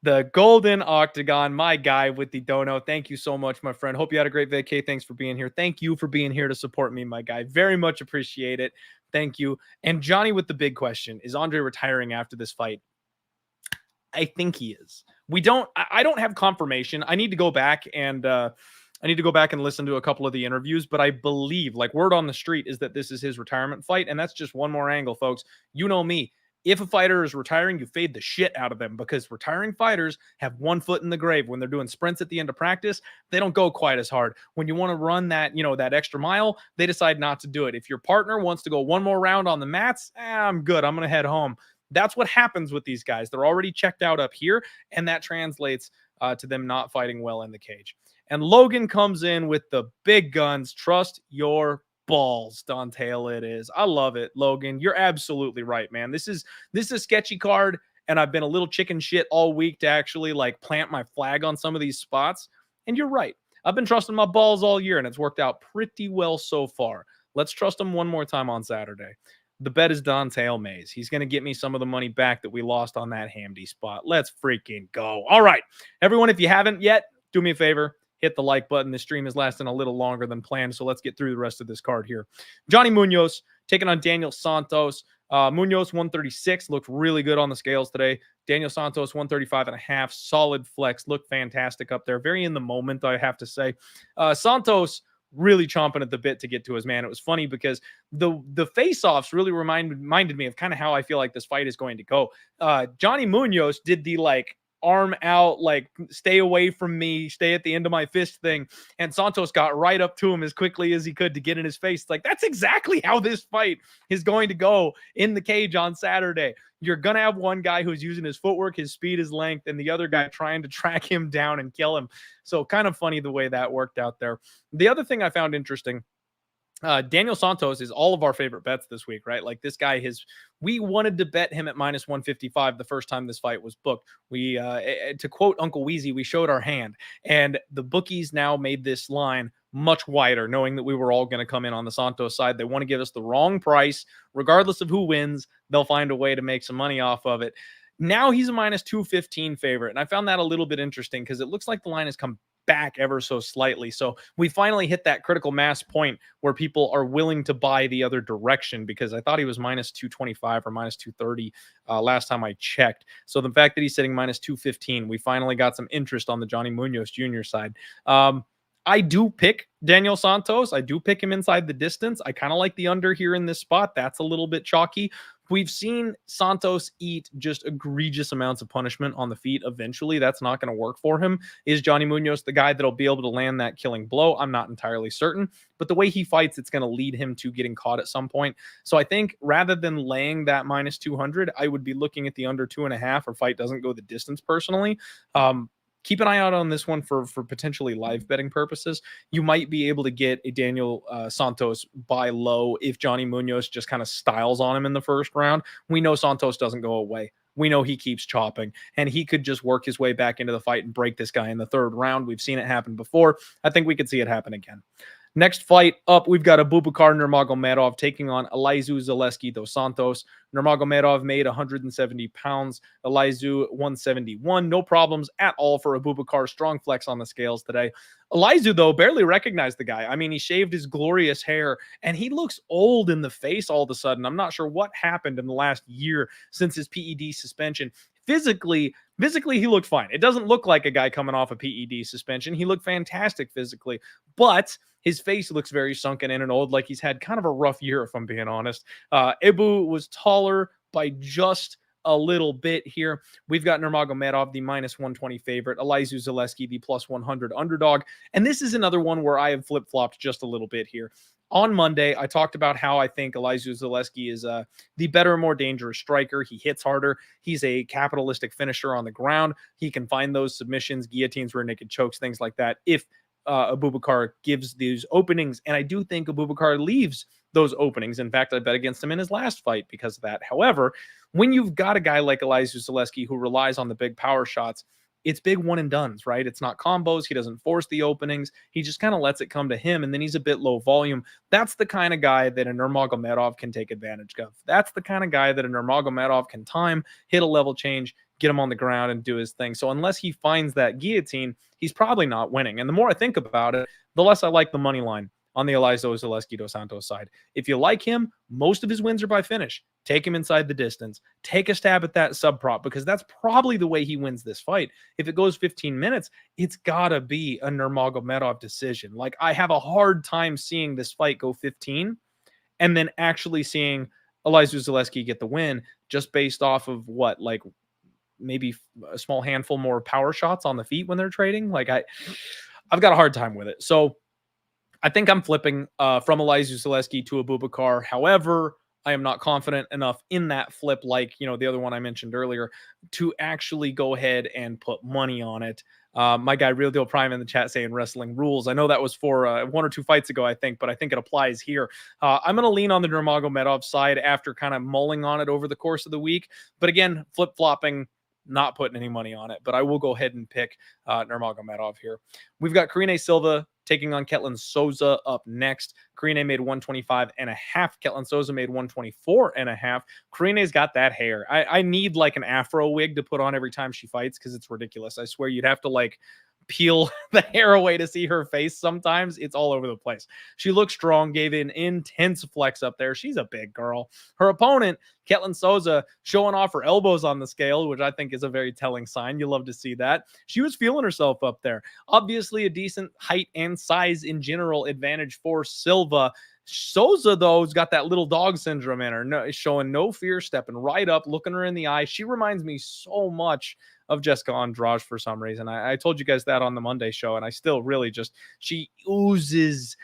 The Golden Octagon, my guy with the dono. Thank you so much, my friend. Hope you had a great vacay. Thanks for being here. Thank you for being here to support me, my guy. Very much appreciate it. Thank you. And Johnny with the big question, is Andrei retiring after this fight? I think he is. I don't have confirmation. I need to go back and listen to a couple of the interviews, but I believe, like, word on the street is that this is his retirement fight. And that's just one more angle, folks. You know me. If a fighter is retiring, you fade the shit out of them, because retiring fighters have one foot in the grave. When they're doing sprints at the end of practice, they don't go quite as hard. When you want to run that, that extra mile, they decide not to do it. If your partner wants to go one more round on the mats, I'm good. I'm going to head home. That's what happens with these guys. They're already checked out up here, and that translates to them not fighting well in the cage. And Logan comes in with the big guns. Trust your balls, Dontail it is. I love it, Logan. You're absolutely right, man. This is a sketchy card, and I've been a little chicken shit all week to actually like plant my flag on some of these spots. And you're right. I've been trusting my balls all year, and it's worked out pretty well so far. Let's trust him one more time on Saturday. The bet is Dontail Mays. He's going to get me some of the money back that we lost on that Hamdy spot. Let's freaking go. All right, everyone, if you haven't yet, do me a favor. Hit the like button. This stream is lasting a little longer than planned, so let's get through the rest of this card here. Johnny Munoz taking on Daniel Santos. Munoz 136 looked really good on the scales today. Daniel Santos 135.5, solid flex, looked fantastic up there. Very in the moment, I have to say. Santos really chomping at the bit to get to his man. It was funny because the face-offs really reminded me of kind of how I feel like this fight is going to go. Johnny Munoz did the like arm out, like stay away from me, stay at the end of my fist thing, and Santos got right up to him as quickly as he could to get in his face. Like, that's exactly how this fight is going to go in the cage on Saturday. You're gonna have one guy who's using his footwork, his speed, his length, and the other guy trying to track him down and kill him. So kind of funny the way that worked out there. The other thing I found interesting, Daniel Santos is all of our favorite bets this week, right? Like, this guy we wanted to bet him at minus 155 the first time this fight was booked. We, to quote Uncle Weezy, we showed our hand, and the bookies now made this line much wider, knowing that we were all going to come in on the Santos side. They want to give us the wrong price. Regardless of who wins, they'll find a way to make some money off of it. Now he's a minus 215 favorite, and I found that a little bit interesting because it looks like the line has come back ever so slightly. So we finally hit that critical mass point where people are willing to buy the other direction, because I thought he was minus 225 or minus 230 last time I checked. So the fact that he's sitting minus 215, we finally got some interest on the Johnny Munoz Jr. side. I do pick Daniel Santos. I do pick him inside the distance. I kind of like the under here in this spot. That's a little bit chalky. We've seen Santos eat just egregious amounts of punishment on the feet. Eventually, that's not going to work for him. Is Johnny Munoz the guy that'll be able to land that killing blow? I'm not entirely certain, but the way he fights, it's going to lead him to getting caught at some point. So I think rather than laying that minus 200, I would be looking at the under 2.5, or fight doesn't go the distance personally. Keep an eye out on this one for potentially live betting purposes. You might be able to get a Daniel Santos buy low if Johnny Munoz just kind of styles on him in the first round. We know Santos doesn't go away. We know he keeps chopping, and he could just work his way back into the fight and break this guy in the third round. We've seen it happen before. I think we could see it happen again. Next fight up, we've got Abubakar Nurmagomedov taking on Elizeu Zaleski dos Santos. Nurmagomedov made 170 pounds. Elizeu 171. No problems at all for Abubakar. Strong flex on the scales today. Elizeu, though, barely recognized the guy. I mean, he shaved his glorious hair, and he looks old in the face all of a sudden. I'm not sure what happened in the last year since his PED suspension. Physically, he looked fine. It doesn't look like a guy coming off a PED suspension. He looked fantastic physically, but his face looks very sunken in and old, like he's had kind of a rough year, if I'm being honest. Ibu was taller by just a little bit here. We've got Nurmagomedov, the minus 120 favorite, Elizeu Zaleski, the plus 100 underdog. And this is another one where I have flip-flopped just a little bit here. On Monday, I talked about how I think Elizeu Zaleski is the better, more dangerous striker. He hits harder. He's a capitalistic finisher on the ground. He can find those submissions, guillotines, rear naked chokes, things like that, if Abubakar gives these openings. And I do think Abubakar leaves those openings. In fact, I bet against him in his last fight because of that. However, when you've got a guy like Elizeu Zaleski who relies on the big power shots, it's big one and dones, right? It's not combos. He doesn't force the openings. He just kind of lets it come to him, and then he's a bit low volume. That's the kind of guy that a Nurmagomedov can take advantage of. That's the kind of guy that a Nurmagomedov can time, hit a level change, get him on the ground, and do his thing. So unless he finds that guillotine, he's probably not winning. And the more I think about it, the less I like the money line on the Elizeu Zaleski dos Santos side. If you like him, most of his wins are by finish. Take him inside the distance. Take a stab at that sub prop, because that's probably the way he wins this fight. If it goes 15 minutes, it's got to be a Nurmagomedov decision. Like, I have a hard time seeing this fight go 15 and then actually seeing Elizeu Zaleski get the win just based off of what, like maybe a small handful more power shots on the feet when they're trading. Like, I've got a hard time with it. So I think I'm flipping from Elizeu Zaleski to Abubakar. However, I am not confident enough in that flip, like, the other one I mentioned earlier, to actually go ahead and put money on it. My guy Real Deal Prime in the chat saying wrestling rules. I know that was for 1 or 2 fights ago, I think, but I think it applies here. I'm going to lean on the Nurmagomedov side after kind of mulling on it over the course of the week. But again, flip-flopping, not putting any money on it. But I will go ahead and pick Nurmagomedov here. We've got Karine Silva taking on Ketlen Souza up next. Karine made 125.5. Ketlen Souza made 124.5. Karine's got that hair. I need like an afro wig to put on every time she fights because it's ridiculous. I swear you'd have to like peel the hair away to see her face sometimes. It's all over the place. She looks strong, gave an intense flex up there. She's a big girl. Her opponent, Ketlen Souza, showing off her elbows on the scale, which I think is a very telling sign. You love to see that. She was feeling herself up there. Obviously a decent height and size in general advantage for Silva. Souza, though, has got that little dog syndrome in her, showing no fear, stepping right up, looking her in the eye. She reminds me so much of Jessica Andrade for some reason. I told you guys that on the Monday show, and I still really just, she oozes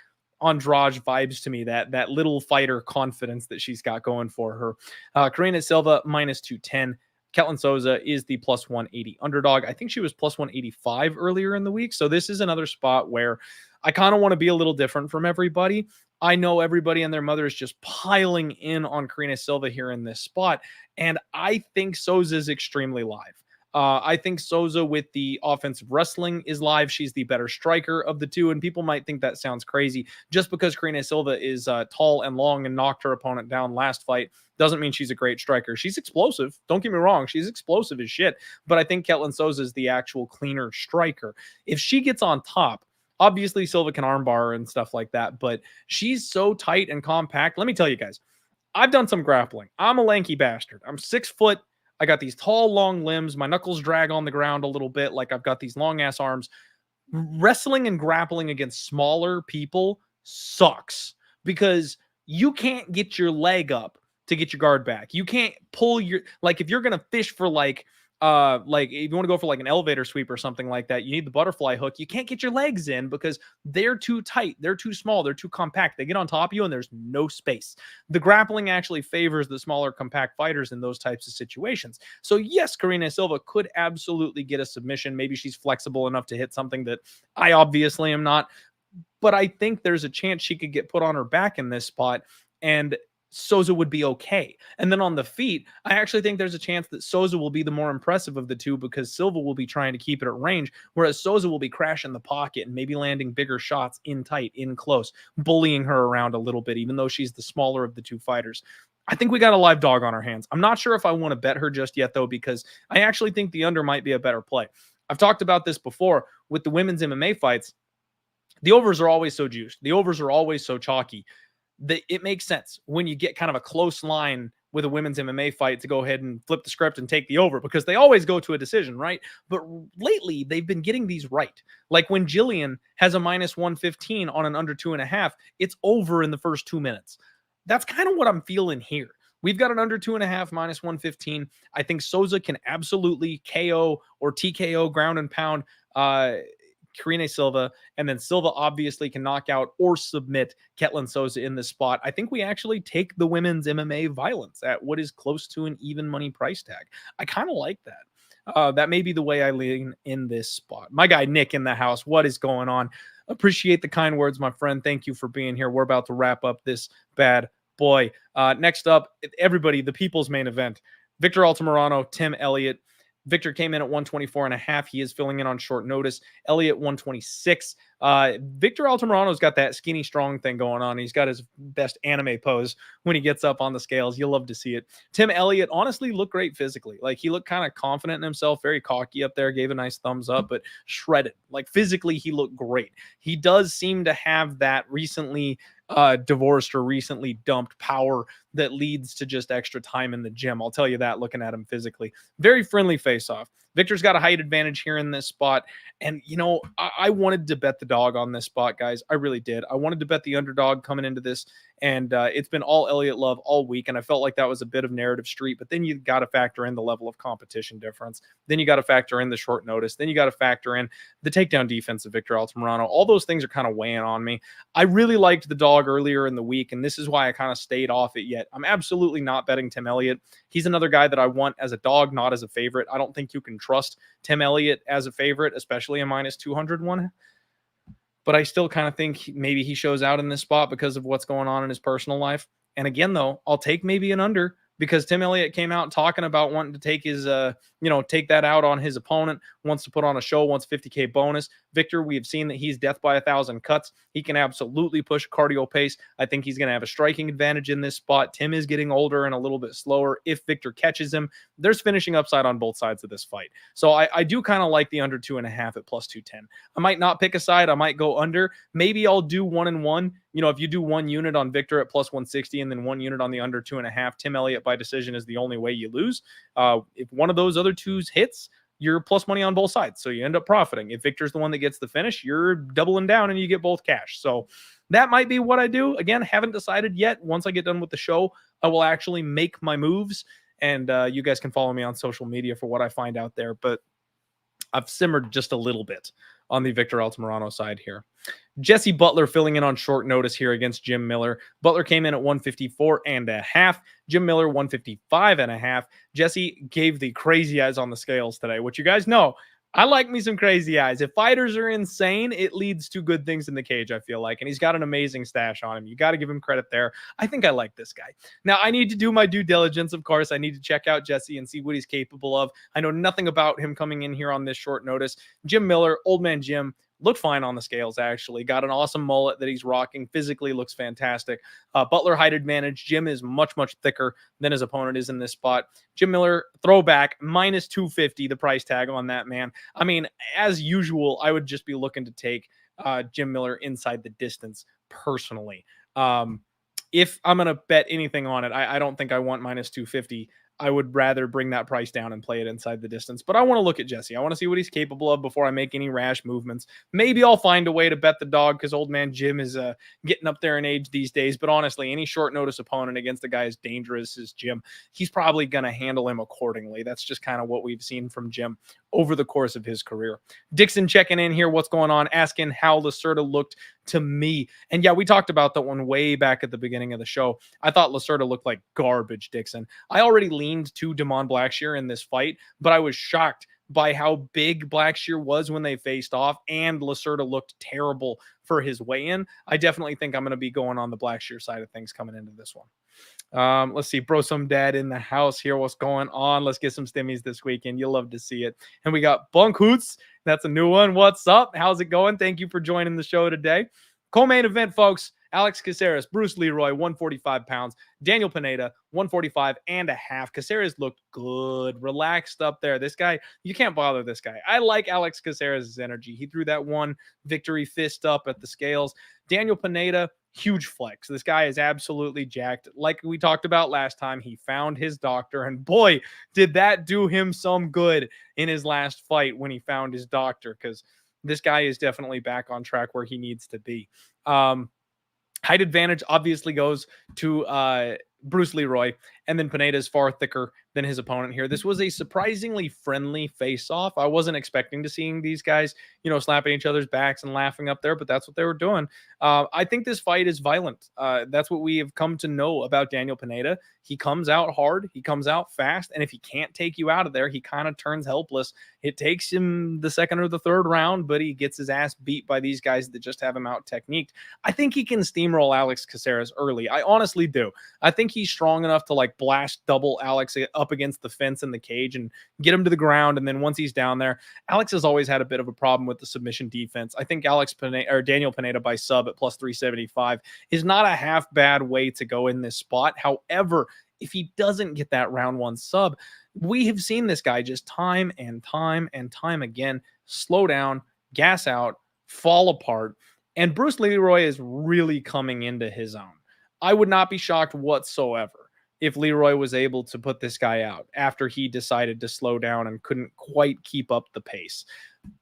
Andrade vibes to me, that little fighter confidence that she's got going for her. Karine Silva, minus 210. Ketlen Souza is the plus 180 underdog. I think she was plus 185 earlier in the week. So this is another spot where I kind of want to be a little different from everybody. I know everybody and their mother is just piling in on Karine Silva here in this spot. And I think Souza is extremely live. I think Souza with the offensive wrestling is live. She's the better striker of the two, and people might think that sounds crazy. Just because Karine Silva is tall and long and knocked her opponent down last fight doesn't mean she's a great striker. She's explosive. Don't get me wrong. She's explosive as shit, but I think Ketlen Souza is the actual cleaner striker. If she gets on top, obviously Silva can armbar and stuff like that, but she's so tight and compact. Let me tell you guys, I've done some grappling. I'm a lanky bastard. I'm 6 foot. I got these tall, long limbs. My knuckles drag on the ground a little bit. Like I've got these long ass arms. Wrestling and grappling against smaller people sucks because you can't get your leg up to get your guard back. You can't pull your, like if you're going to fish for like if you want to go for like an elevator sweep or something like that, you need the butterfly hook. You can't get your legs in because they're too tight. They're too small. They're too compact. They get on top of you and there's no space. The grappling actually favors the smaller, compact fighters in those types of situations. So yes, Karine Silva could absolutely get a submission. Maybe she's flexible enough to hit something that I obviously am not, but I think there's a chance she could get put on her back in this spot and Souza would be okay. And then on the feet, I actually think there's a chance that Souza will be the more impressive of the two because Silva will be trying to keep it at range, whereas Souza will be crashing the pocket and maybe landing bigger shots in tight, in close, bullying her around a little bit, even though she's the smaller of the two fighters. I think we got a live dog on our hands. I'm not sure if I want to bet her just yet, though, because I actually think the under might be a better play. I've talked about this before with the women's MMA fights. The overs are always so juiced. The overs are always so chalky. It makes sense when you get kind of a close line with a women's MMA fight to go ahead and flip the script and take the over because they always go to a decision, right? But lately, they've been getting these right. Like when Jillian has a minus 115 on an under 2.5, it's over in the first 2 minutes. That's kind of what I'm feeling here. We've got an under 2.5 minus 115. I think Souza can absolutely KO or TKO ground and pound Karine Silva, and then Silva obviously can knock out or submit Ketlen Souza in this spot. I think we actually take the women's MMA violence at what is close to an even money price tag. I kind of like that. That may be the way I lean in this spot. My guy Nick in the house, what is going on? Appreciate the kind words, my friend. Thank you for being here. We're about to wrap up this bad boy. Next up, everybody, the people's main event. Victor Altamirano, Tim Elliott. Victor came in at 124.5. He is filling in on short notice. Elliott 126. Victor Altamirano's got that skinny strong thing going on. He's got his best anime pose when he gets up on the scales. You'll love to see it. Tim Elliott honestly looked great physically. Like he looked kind of confident in himself, very cocky up there, gave a nice thumbs up, but shredded. Like physically, he looked great. He does seem to have that recently divorced or recently dumped power that leads to just extra time in the gym. I'll tell you that looking at him physically. Very friendly face-off. Victor's got a height advantage here in this spot. And, you know, I wanted to bet the dog on this spot, guys. I really did. I wanted to bet the underdog coming into this. And it's been all Elliott love all week. And I felt like that was a bit of narrative street. But then you got to factor in the level of competition difference. Then you got to factor in the short notice. Then you got to factor in the takedown defense of Victor Altamirano. All those things are kind of weighing on me. I really liked the dog earlier in the week, and this is why I kind of stayed off it yet. I'm absolutely not betting Tim Elliott. He's another guy that I want as a dog, not as a favorite. I don't think you can trust Tim Elliott as a favorite, especially a minus 201. But I still kind of think maybe he shows out in this spot because of what's going on in his personal life. And again, though, I'll take maybe an under because Tim Elliott came out talking about wanting to take his, take that out on his opponent, wants to put on a show, wants 50K bonus. Victor, we have seen that he's death by 1,000 cuts. He can absolutely push cardio pace. I think he's going to have a striking advantage in this spot. Tim is getting older and a little bit slower. If Victor catches him, there's finishing upside on both sides of this fight. So I do kind of like the under 2.5 at plus 210. I might not pick a side. I might go under. Maybe I'll do 1-1. If you do 1 unit on Victor at plus 160 and then 1 unit on the under 2.5, Tim Elliott by decision is the only way you lose. If one of those other twos hits, you're plus money on both sides. So you end up profiting. If Victor's the one that gets the finish, you're doubling down and you get both cash. So that might be what I do. Again, haven't decided yet. Once I get done with the show, I will actually make my moves. And you guys can follow me on social media for what I find out there. But I've simmered just a little bit on the Victor Altamirano side here. Jesse Butler filling in on short notice here against Jim Miller. Butler came in at 154.5. Jim Miller 155.5. Jesse gave the crazy eyes on the scales today, which you guys know. I like me some crazy eyes. If fighters are insane, it leads to good things in the cage, I feel like. And he's got an amazing stash on him. You got to give him credit there. I think I like this guy. Now, I need to do my due diligence, of course. I need to check out Jesse and see what he's capable of. I know nothing about him coming in here on this short notice. Jim Miller, old man Jim, looked fine on the scales, actually. Got an awesome mullet that he's rocking. Physically looks fantastic. Butler height advantage. Jim is much, much thicker than his opponent is in this spot. Jim Miller, throwback, minus 250, the price tag on that, man. I mean, as usual, I would just be looking to take Jim Miller inside the distance personally. If I'm going to bet anything on it, I don't think I want minus 250. I would rather bring that price down and play it inside the distance. But I want to look at Jesse. I want to see what he's capable of before I make any rash movements. Maybe I'll find a way to bet the dog because old man Jim is getting up there in age these days. But honestly, any short notice opponent against a guy as dangerous as Jim, he's probably going to handle him accordingly. That's just kind of what we've seen from Jim over the course of his career. Dixon checking in here. What's going on? Asking how Lacerda looked to me. And yeah, we talked about that one way back at the beginning of the show. I thought Lacerda looked like garbage, Dixon. I already leaned to Damon Blackshear in this fight, but I was shocked by how big Blackshear was when they faced off, and Lacerda looked terrible for his weigh-in. I definitely think I'm going to be going on the Blackshear side of things coming into this one. Let's see, bro, some dad in the house here. What's going on? Let's get some stimmies this weekend. You'll love to see it. And we got Bunk Hoots. That's a new one. What's up? How's it going? Thank you for joining the show today. Co-main event, folks. Alex Caceres, Bruce Leroy, 145 pounds. Daniel Pineda, 145.5. Caceres looked good, relaxed up there. This guy, you can't bother this guy. I like Alex Caceres' energy. He threw that one victory fist up at the scales. Daniel Pineda, huge flex. This guy is absolutely jacked. Like we talked about last time, he found his doctor, and boy, did that do him some good in his last fight when he found his doctor, because this guy is definitely back on track where he needs to be. Height advantage obviously goes to Bruce Leroy, and then Pineda is far thicker than his opponent here. This was a surprisingly friendly face-off. I wasn't expecting to seeing these guys, slapping each other's backs and laughing up there, but that's what they were doing. I think this fight is violent. That's what we have come to know about Daniel Pineda. He comes out hard, he comes out fast, and if he can't take you out of there, he kind of turns helpless. It takes him the second or the third round, but he gets his ass beat by these guys that just have him out techniqued. I think he can steamroll Alex Caceres early. I honestly do. I think he's strong enough to blast double Alex up against the fence in the cage and get him to the ground. And then once he's down there, Alex has always had a bit of a problem with the submission defense. I think Daniel Pineda by sub at plus 375 is not a half bad way to go in this spot. However, if he doesn't get that round one sub, we have seen this guy just time and time and time again slow down, gas out, fall apart. And Bruce Leroy is really coming into his own. I would not be shocked whatsoever if Leroy was able to put this guy out after he decided to slow down and couldn't quite keep up the pace.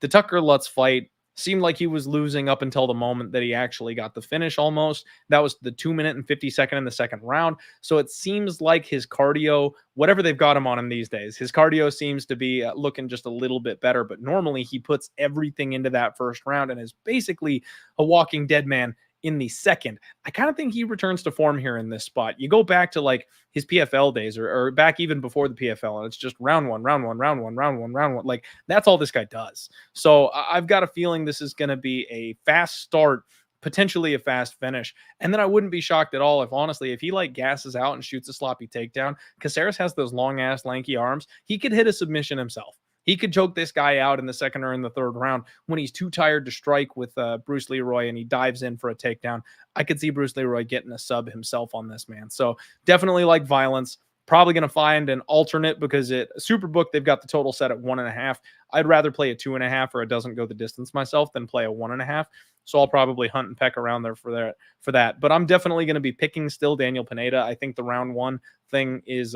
The Tucker Lutz fight Seemed like he was losing up until the moment that he actually got the finish almost. That was the 2-minute and 50-second in the second round. So it seems like his cardio, whatever they've got him on him these days, his cardio seems to be looking just a little bit better. But normally he puts everything into that first round and is basically a walking dead man in the second. I kind of think he returns to form here in this spot. You go back to like his PFL days or back even before the PFL, and it's just round one, round one, round one, round one, round one. Like that's all this guy does. So I've got a feeling this is going to be a fast start, potentially a fast finish. And then I wouldn't be shocked at all if honestly, if he like gasses out and shoots a sloppy takedown, Caceres has those long ass lanky arms. He could hit a submission himself. He could choke this guy out in the second or in the third round when he's too tired to strike with Bruce Leroy and he dives in for a takedown. I could see Bruce Leroy getting a sub himself on this, man. So definitely like violence. Probably going to find an alternate because at Superbook, they've got the total set at 1.5. I'd rather play a 2.5 or it doesn't go the distance myself than play a 1.5. So I'll probably hunt and peck around there for that. But I'm definitely going to be picking still Daniel Pineda. I think the round one thing is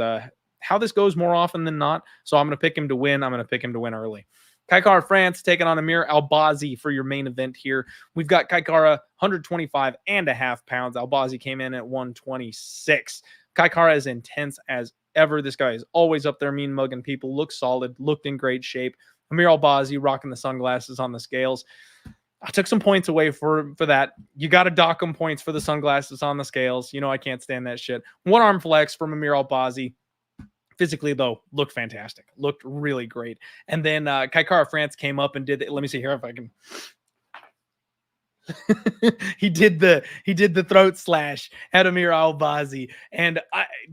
how this goes more often than not. So I'm going to pick him to win. I'm going to pick him to win early. Kaikara France taking on Amir Albazi for your main event here. We've got Kaikara 125.5 pounds. Albazi came in at 126. Kaikara is intense as ever. This guy is always up there mean mugging people. Looks solid. Looked in great shape. Amir Albazi rocking the sunglasses on the scales. I took some points away for that. You got to dock him points for the sunglasses on the scales. You know I can't stand that shit. One arm flex from Amir Albazi. Physically, though, looked fantastic. Looked really great. And then Kaikara France came up and did. Let me see here if I can. he did the throat slash at Amir Albazi, and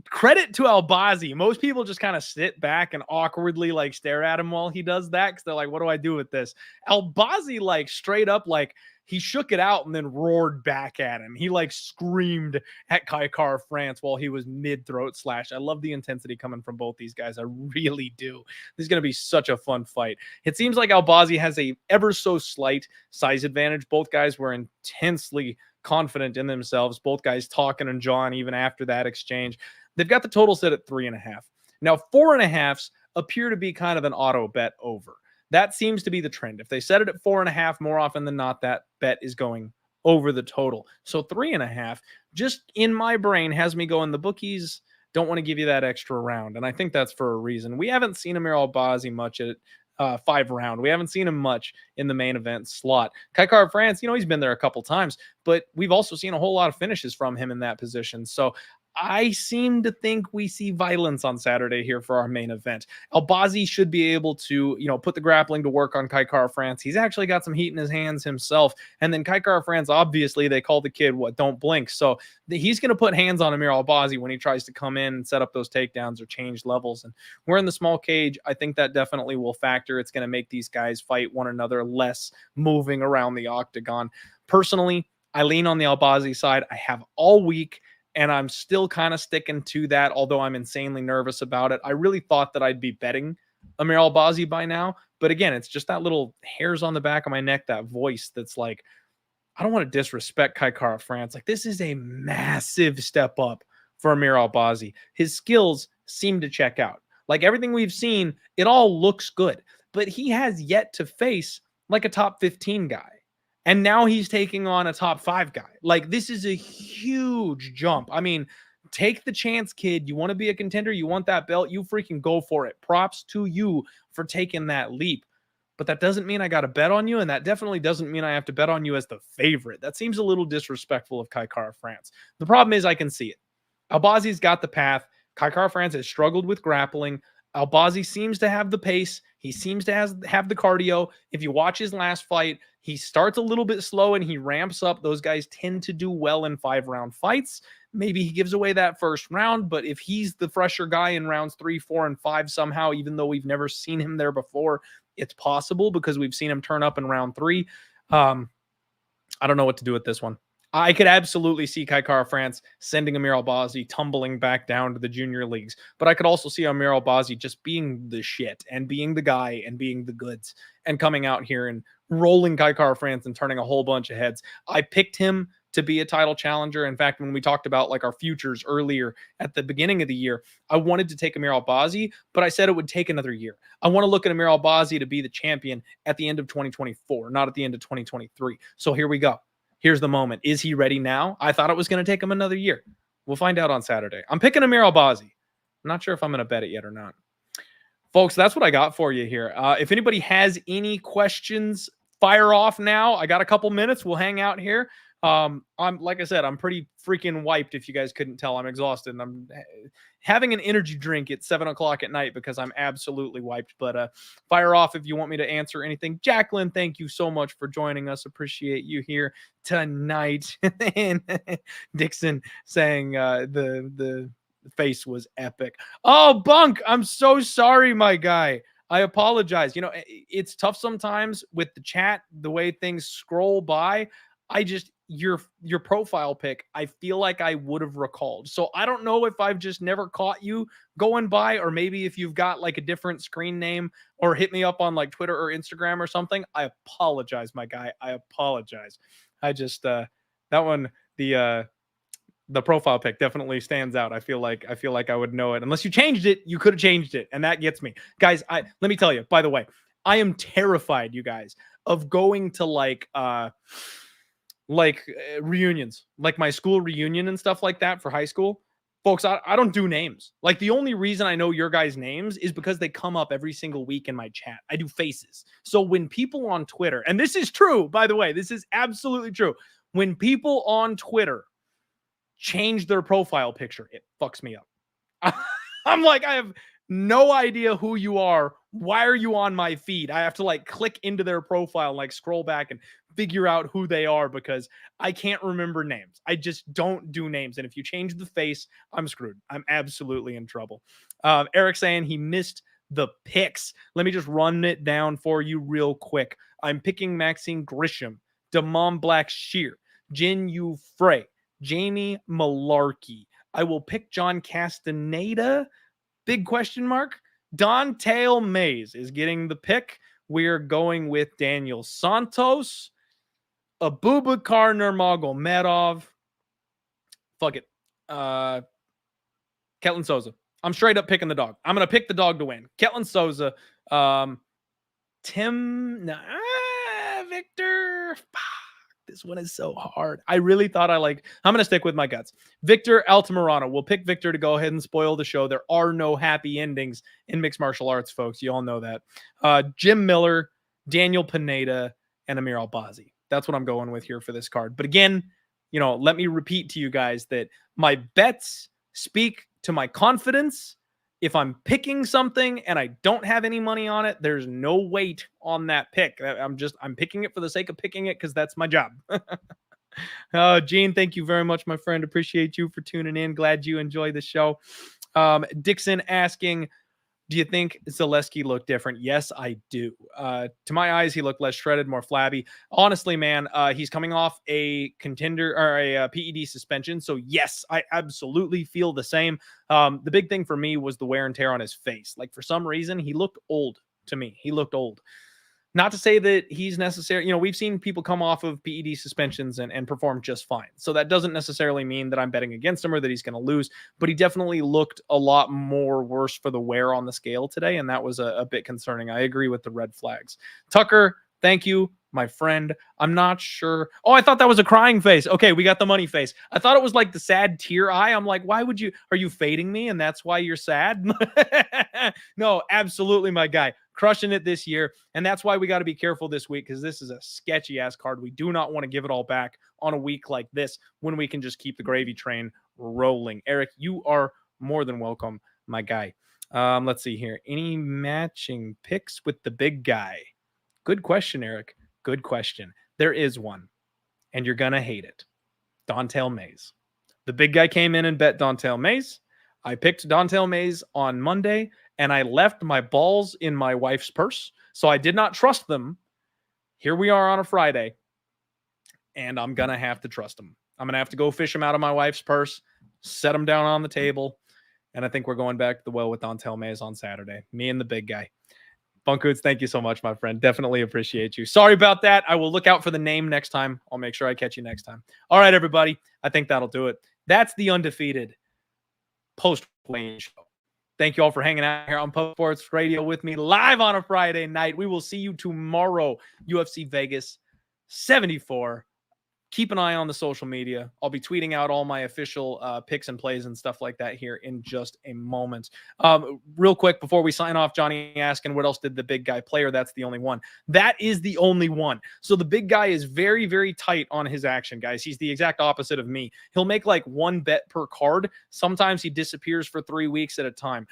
credit to Albazi. Most people just kind of sit back and awkwardly like stare at him while he does that because they're like, "What do I do with this?" Albazi like straight up like. He shook it out and then roared back at him. He like screamed at Kaikara France while he was mid throat slash. I love the intensity coming from both these guys. I really do. This is going to be such a fun fight. It seems like Albazi has a ever so slight size advantage. Both guys were intensely confident in themselves. Both guys talking and jawing even after that exchange. They've got the total set at 3.5. Now 4.5s appear to be kind of an auto bet over. That seems to be the trend. If they set it at 4.5, more often than not, that bet is going over the total. So 3.5, just in my brain, has me going, the bookies don't want to give you that extra round. And I think that's for a reason. We haven't seen Amir Albazi much at 5 round. We haven't seen him much in the main event slot. Kaikara France, he's been there a couple times, but we've also seen a whole lot of finishes from him in that position. So I seem to think we see violence on Saturday here for our main event. Albazi should be able to, put the grappling to work on Kaikara France. He's actually got some heat in his hands himself. And then Kaikara France, obviously, they call the kid, don't blink. So he's going to put hands on Amir Albazi when he tries to come in and set up those takedowns or change levels. And we're in the small cage. I think that definitely will factor. It's going to make these guys fight one another less moving around the octagon. Personally, I lean on the Albazi side. I have all week. And I'm still kind of sticking to that, although I'm insanely nervous about it. I really thought that I'd be betting Amir Albazi by now. But again, it's just that little hairs on the back of my neck, that voice that's like, I don't want to disrespect Kaikara France. Like, this is a massive step up for Amir Albazi. His skills seem to check out. Like everything we've seen, it all looks good. But he has yet to face like a top 15 guy. And now he's taking on a top 5 guy. Like, this is a huge jump. I mean, take the chance, kid. You want to be a contender? You want that belt? You freaking go for it. Props to you for taking that leap. But that doesn't mean I got to bet on you. And that definitely doesn't mean I have to bet on you as the favorite. That seems a little disrespectful of Kaikara France. The problem is I can see it. Albazi's got the path. Kaikara France has struggled with grappling. Albazi seems to have the pace. He seems to have the cardio. If you watch his last fight, he starts a little bit slow and he ramps up. Those guys tend to do well in 5-round fights. Maybe he gives away that first round, but if he's the fresher guy in rounds 3, 4, and 5 somehow, even though we've never seen him there before, it's possible because we've seen him turn up in round 3. I don't know what to do with this one. I could absolutely see Kaikara France sending Amir Albazi tumbling back down to the junior leagues. But I could also see Amir Albazi just being the shit and being the guy and being the goods and coming out here and rolling Kaikara France and turning a whole bunch of heads. I picked him to be a title challenger. In fact, when we talked about like our futures earlier at the beginning of the year, I wanted to take Amir Albazi, but I said it would take another year. I want to look at Amir Albazi to be the champion at the end of 2024, not at the end of 2023. So here we go. Here's the moment. Is he ready now? I thought it was going to take him another year. We'll find out on Saturday. I'm picking Amir Albazi. I'm not sure if I'm going to bet it yet or not. Folks, that's what I got for you here. If anybody has any questions, fire off now. I got a couple minutes. We'll hang out here. I'm like I said, I'm pretty freaking wiped. If you guys couldn't tell, I'm exhausted, and I'm having an energy drink at 7 o'clock at night because I'm absolutely wiped. But fire off if you want me to answer anything. Jacqueline, thank you so much for joining us. Appreciate you here tonight. And Dixon saying the face was epic. Oh, Bunk, I'm so sorry, my guy. I apologize. You know, it's tough sometimes with the chat, the way things scroll by. I just, your profile pic, I feel like I would have recalled. So I don't know if I've just never caught you going by, or maybe if you've got like a different screen name, or hit me up on like Twitter or Instagram or something. I apologize, my guy. I apologize. I just, that one, the profile pic definitely stands out. I feel like I would know it. Unless you changed it, you could have changed it. And that gets me. Guys, let me tell you, by the way, I am terrified, you guys, of going to like reunions, like my school reunion and stuff like that for high school. Folks, I don't do names. Like, the only reason I know your guys' names is because they come up every single week in my chat. I do faces. So when people on Twitter, and this is true, by the way, this is absolutely true. When people on Twitter change their profile picture, it fucks me up. I'm like, I have no idea who you are. Why are you on my feed? I have to like click into their profile, like scroll back and figure out who they are because I can't remember names. I just don't do names. And if you change the face, I'm screwed. I'm absolutely in trouble. Eric saying he missed the picks. Let me just run it down for you real quick. I'm picking Maxine Grisham, Damon Blackshear, Jin Yu Frey, Jamie Mullarkey. I will pick John Castañeda. Big question mark. Don'Tale Mays is getting the pick. We're going with Daniel Santos, Abubakar Nurmagomedov. Fuck it. Ketlen Souza. I'm straight up picking the dog. I'm going to pick the dog to win. Ketlen Souza. Victor. This one is so hard. I really thought I'm going to stick with my guts. Victor Altamirano. We'll pick Victor to go ahead and spoil the show. There are no happy endings in mixed martial arts, folks. You all know that. Jim Miller, Daniel Pineda, and Amir Albazi. That's what I'm going with here for this card. But again, let me repeat to you guys that my bets speak to my confidence. If I'm picking something and I don't have any money on it, there's no weight on that pick. I'm picking it for the sake of picking it because that's my job. Gene, thank you very much, my friend. Appreciate you for tuning in. Glad you enjoy the show. Dixon asking, do you think Zaleski looked different? Yes, I do. To my eyes, he looked less shredded, more flabby. Honestly, man, he's coming off a contender or a PED suspension. So yes, I absolutely feel the same. The big thing for me was the wear and tear on his face. Like, for some reason, he looked old to me. He looked old. Not to say that he's necessary. We've seen people come off of PED suspensions and perform just fine. So that doesn't necessarily mean that I'm betting against him or that he's going to lose, but he definitely looked a lot more worse for the wear on the scale today. And that was a bit concerning. I agree with the red flags. Tucker, thank you, my friend. I'm not sure. Oh, I thought that was a crying face. Okay, we got the money face. I thought it was like the sad tear eye. I'm like, are you fading me? And that's why you're sad? No, absolutely, my guy. Crushing it this year. And that's why we got to be careful this week, because this is a sketchy ass card. We do not want to give it all back on a week like this when we can just keep the gravy train rolling. Eric, you are more than welcome, my guy. Let's see here. Any matching picks with the big guy? Good question, Eric. Good question. There is one, and you're going to hate it. Don'Tale Mays. The big guy came in and bet Don'Tale Mays. I picked Don'Tale Mays on Monday, and I left my balls in my wife's purse, so I did not trust them. Here we are on a Friday, and I'm going to have to trust them. I'm going to have to go fish them out of my wife's purse, set them down on the table, and I think we're going back to the well with Don'Tale Mays on Saturday. Me and the big guy. Bunkoots, thank you so much, my friend. Definitely appreciate you. Sorry about that. I will look out for the name next time. I'll make sure I catch you next time. All right, everybody. I think that'll do it. That's the Undefeated post-weigh-in show. Thank you all for hanging out here on Post Sports Radio with me live on a Friday night. We will see you tomorrow, UFC Vegas 74. Keep an eye on the social media. I'll be tweeting out all my official picks and plays and stuff like that here in just a moment. Real quick, before we sign off, Johnny asking what else did the big guy play, or that's the only one. That is the only one. So the big guy is very, very tight on his action, guys. He's the exact opposite of me. He'll make like one bet per card. Sometimes he disappears for 3 weeks at a time.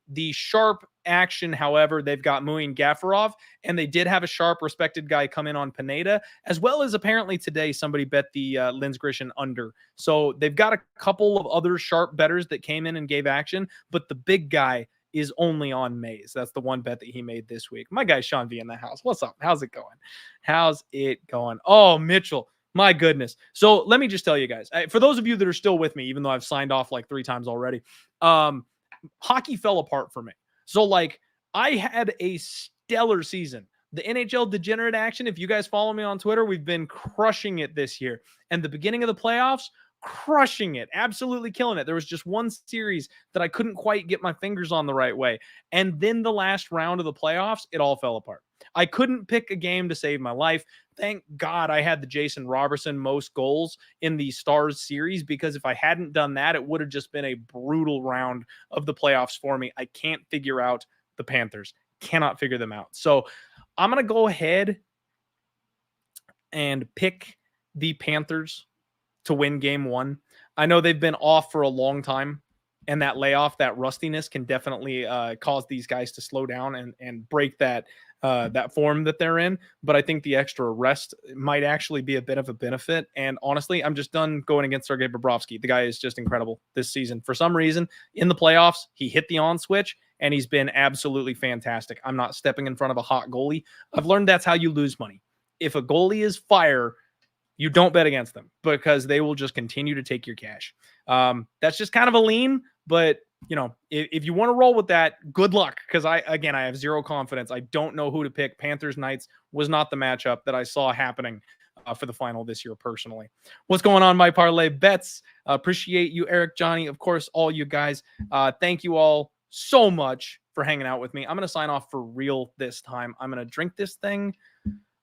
The sharp action, however, they've got Muin Gafarov, and they did have a sharp, respected guy come in on Pineda, as well as apparently today somebody bet the Lindskirchen under. So they've got a couple of other sharp bettors that came in and gave action, but the big guy is only on Mays. That's the one bet that he made this week. My guy Sean V in the house. What's up? How's it going? How's it going? Oh, Mitchell. My goodness. So let me just tell you guys, for those of you that are still with me, even though I've signed off like 3 times already, hockey fell apart for me. So, like, I had a stellar season. The NHL degenerate action, if you guys follow me on Twitter, we've been crushing it this year. And the beginning of the playoffs, crushing it, absolutely killing it. There was just one series that I couldn't quite get my fingers on the right way. And then the last round of the playoffs, it all fell apart. I couldn't pick a game to save my life. Thank God I had the Jason Robertson most goals in the Stars series, because if I hadn't done that, it would have just been a brutal round of the playoffs for me. I can't figure out the Panthers. Cannot figure them out. So I'm going to go ahead and pick the Panthers to win game 1. I know they've been off for a long time, and that layoff, that rustiness can definitely cause these guys to slow down and break that form that they're in. But I think the extra rest might actually be a bit of a benefit. And honestly, I'm just done going against Sergei Bobrovsky. The guy is just incredible this season. For some reason, in the playoffs, he hit the on switch, and he's been absolutely fantastic. I'm not stepping in front of a hot goalie. I've learned that's how you lose money. If a goalie is fire, you don't bet against them, because they will just continue to take your cash. That's just kind of a lean, but you know, if you want to roll with that, good luck. Because I have zero confidence. I don't know who to pick. Panthers Knights was not the matchup that I saw happening for the final this year personally. What's going on, my parlay bets? Appreciate you, Eric, Johnny, of course, all you guys. Thank you all so much for hanging out with me. I'm going to sign off for real this time. I'm going to drink this thing.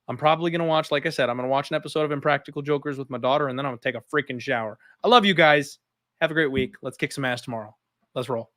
I'm probably going to watch, like I said, I'm going to watch an episode of Impractical Jokers with my daughter, and then I'm going to take a freaking shower. I love you guys. Have a great week. Let's kick some ass tomorrow. Let's roll.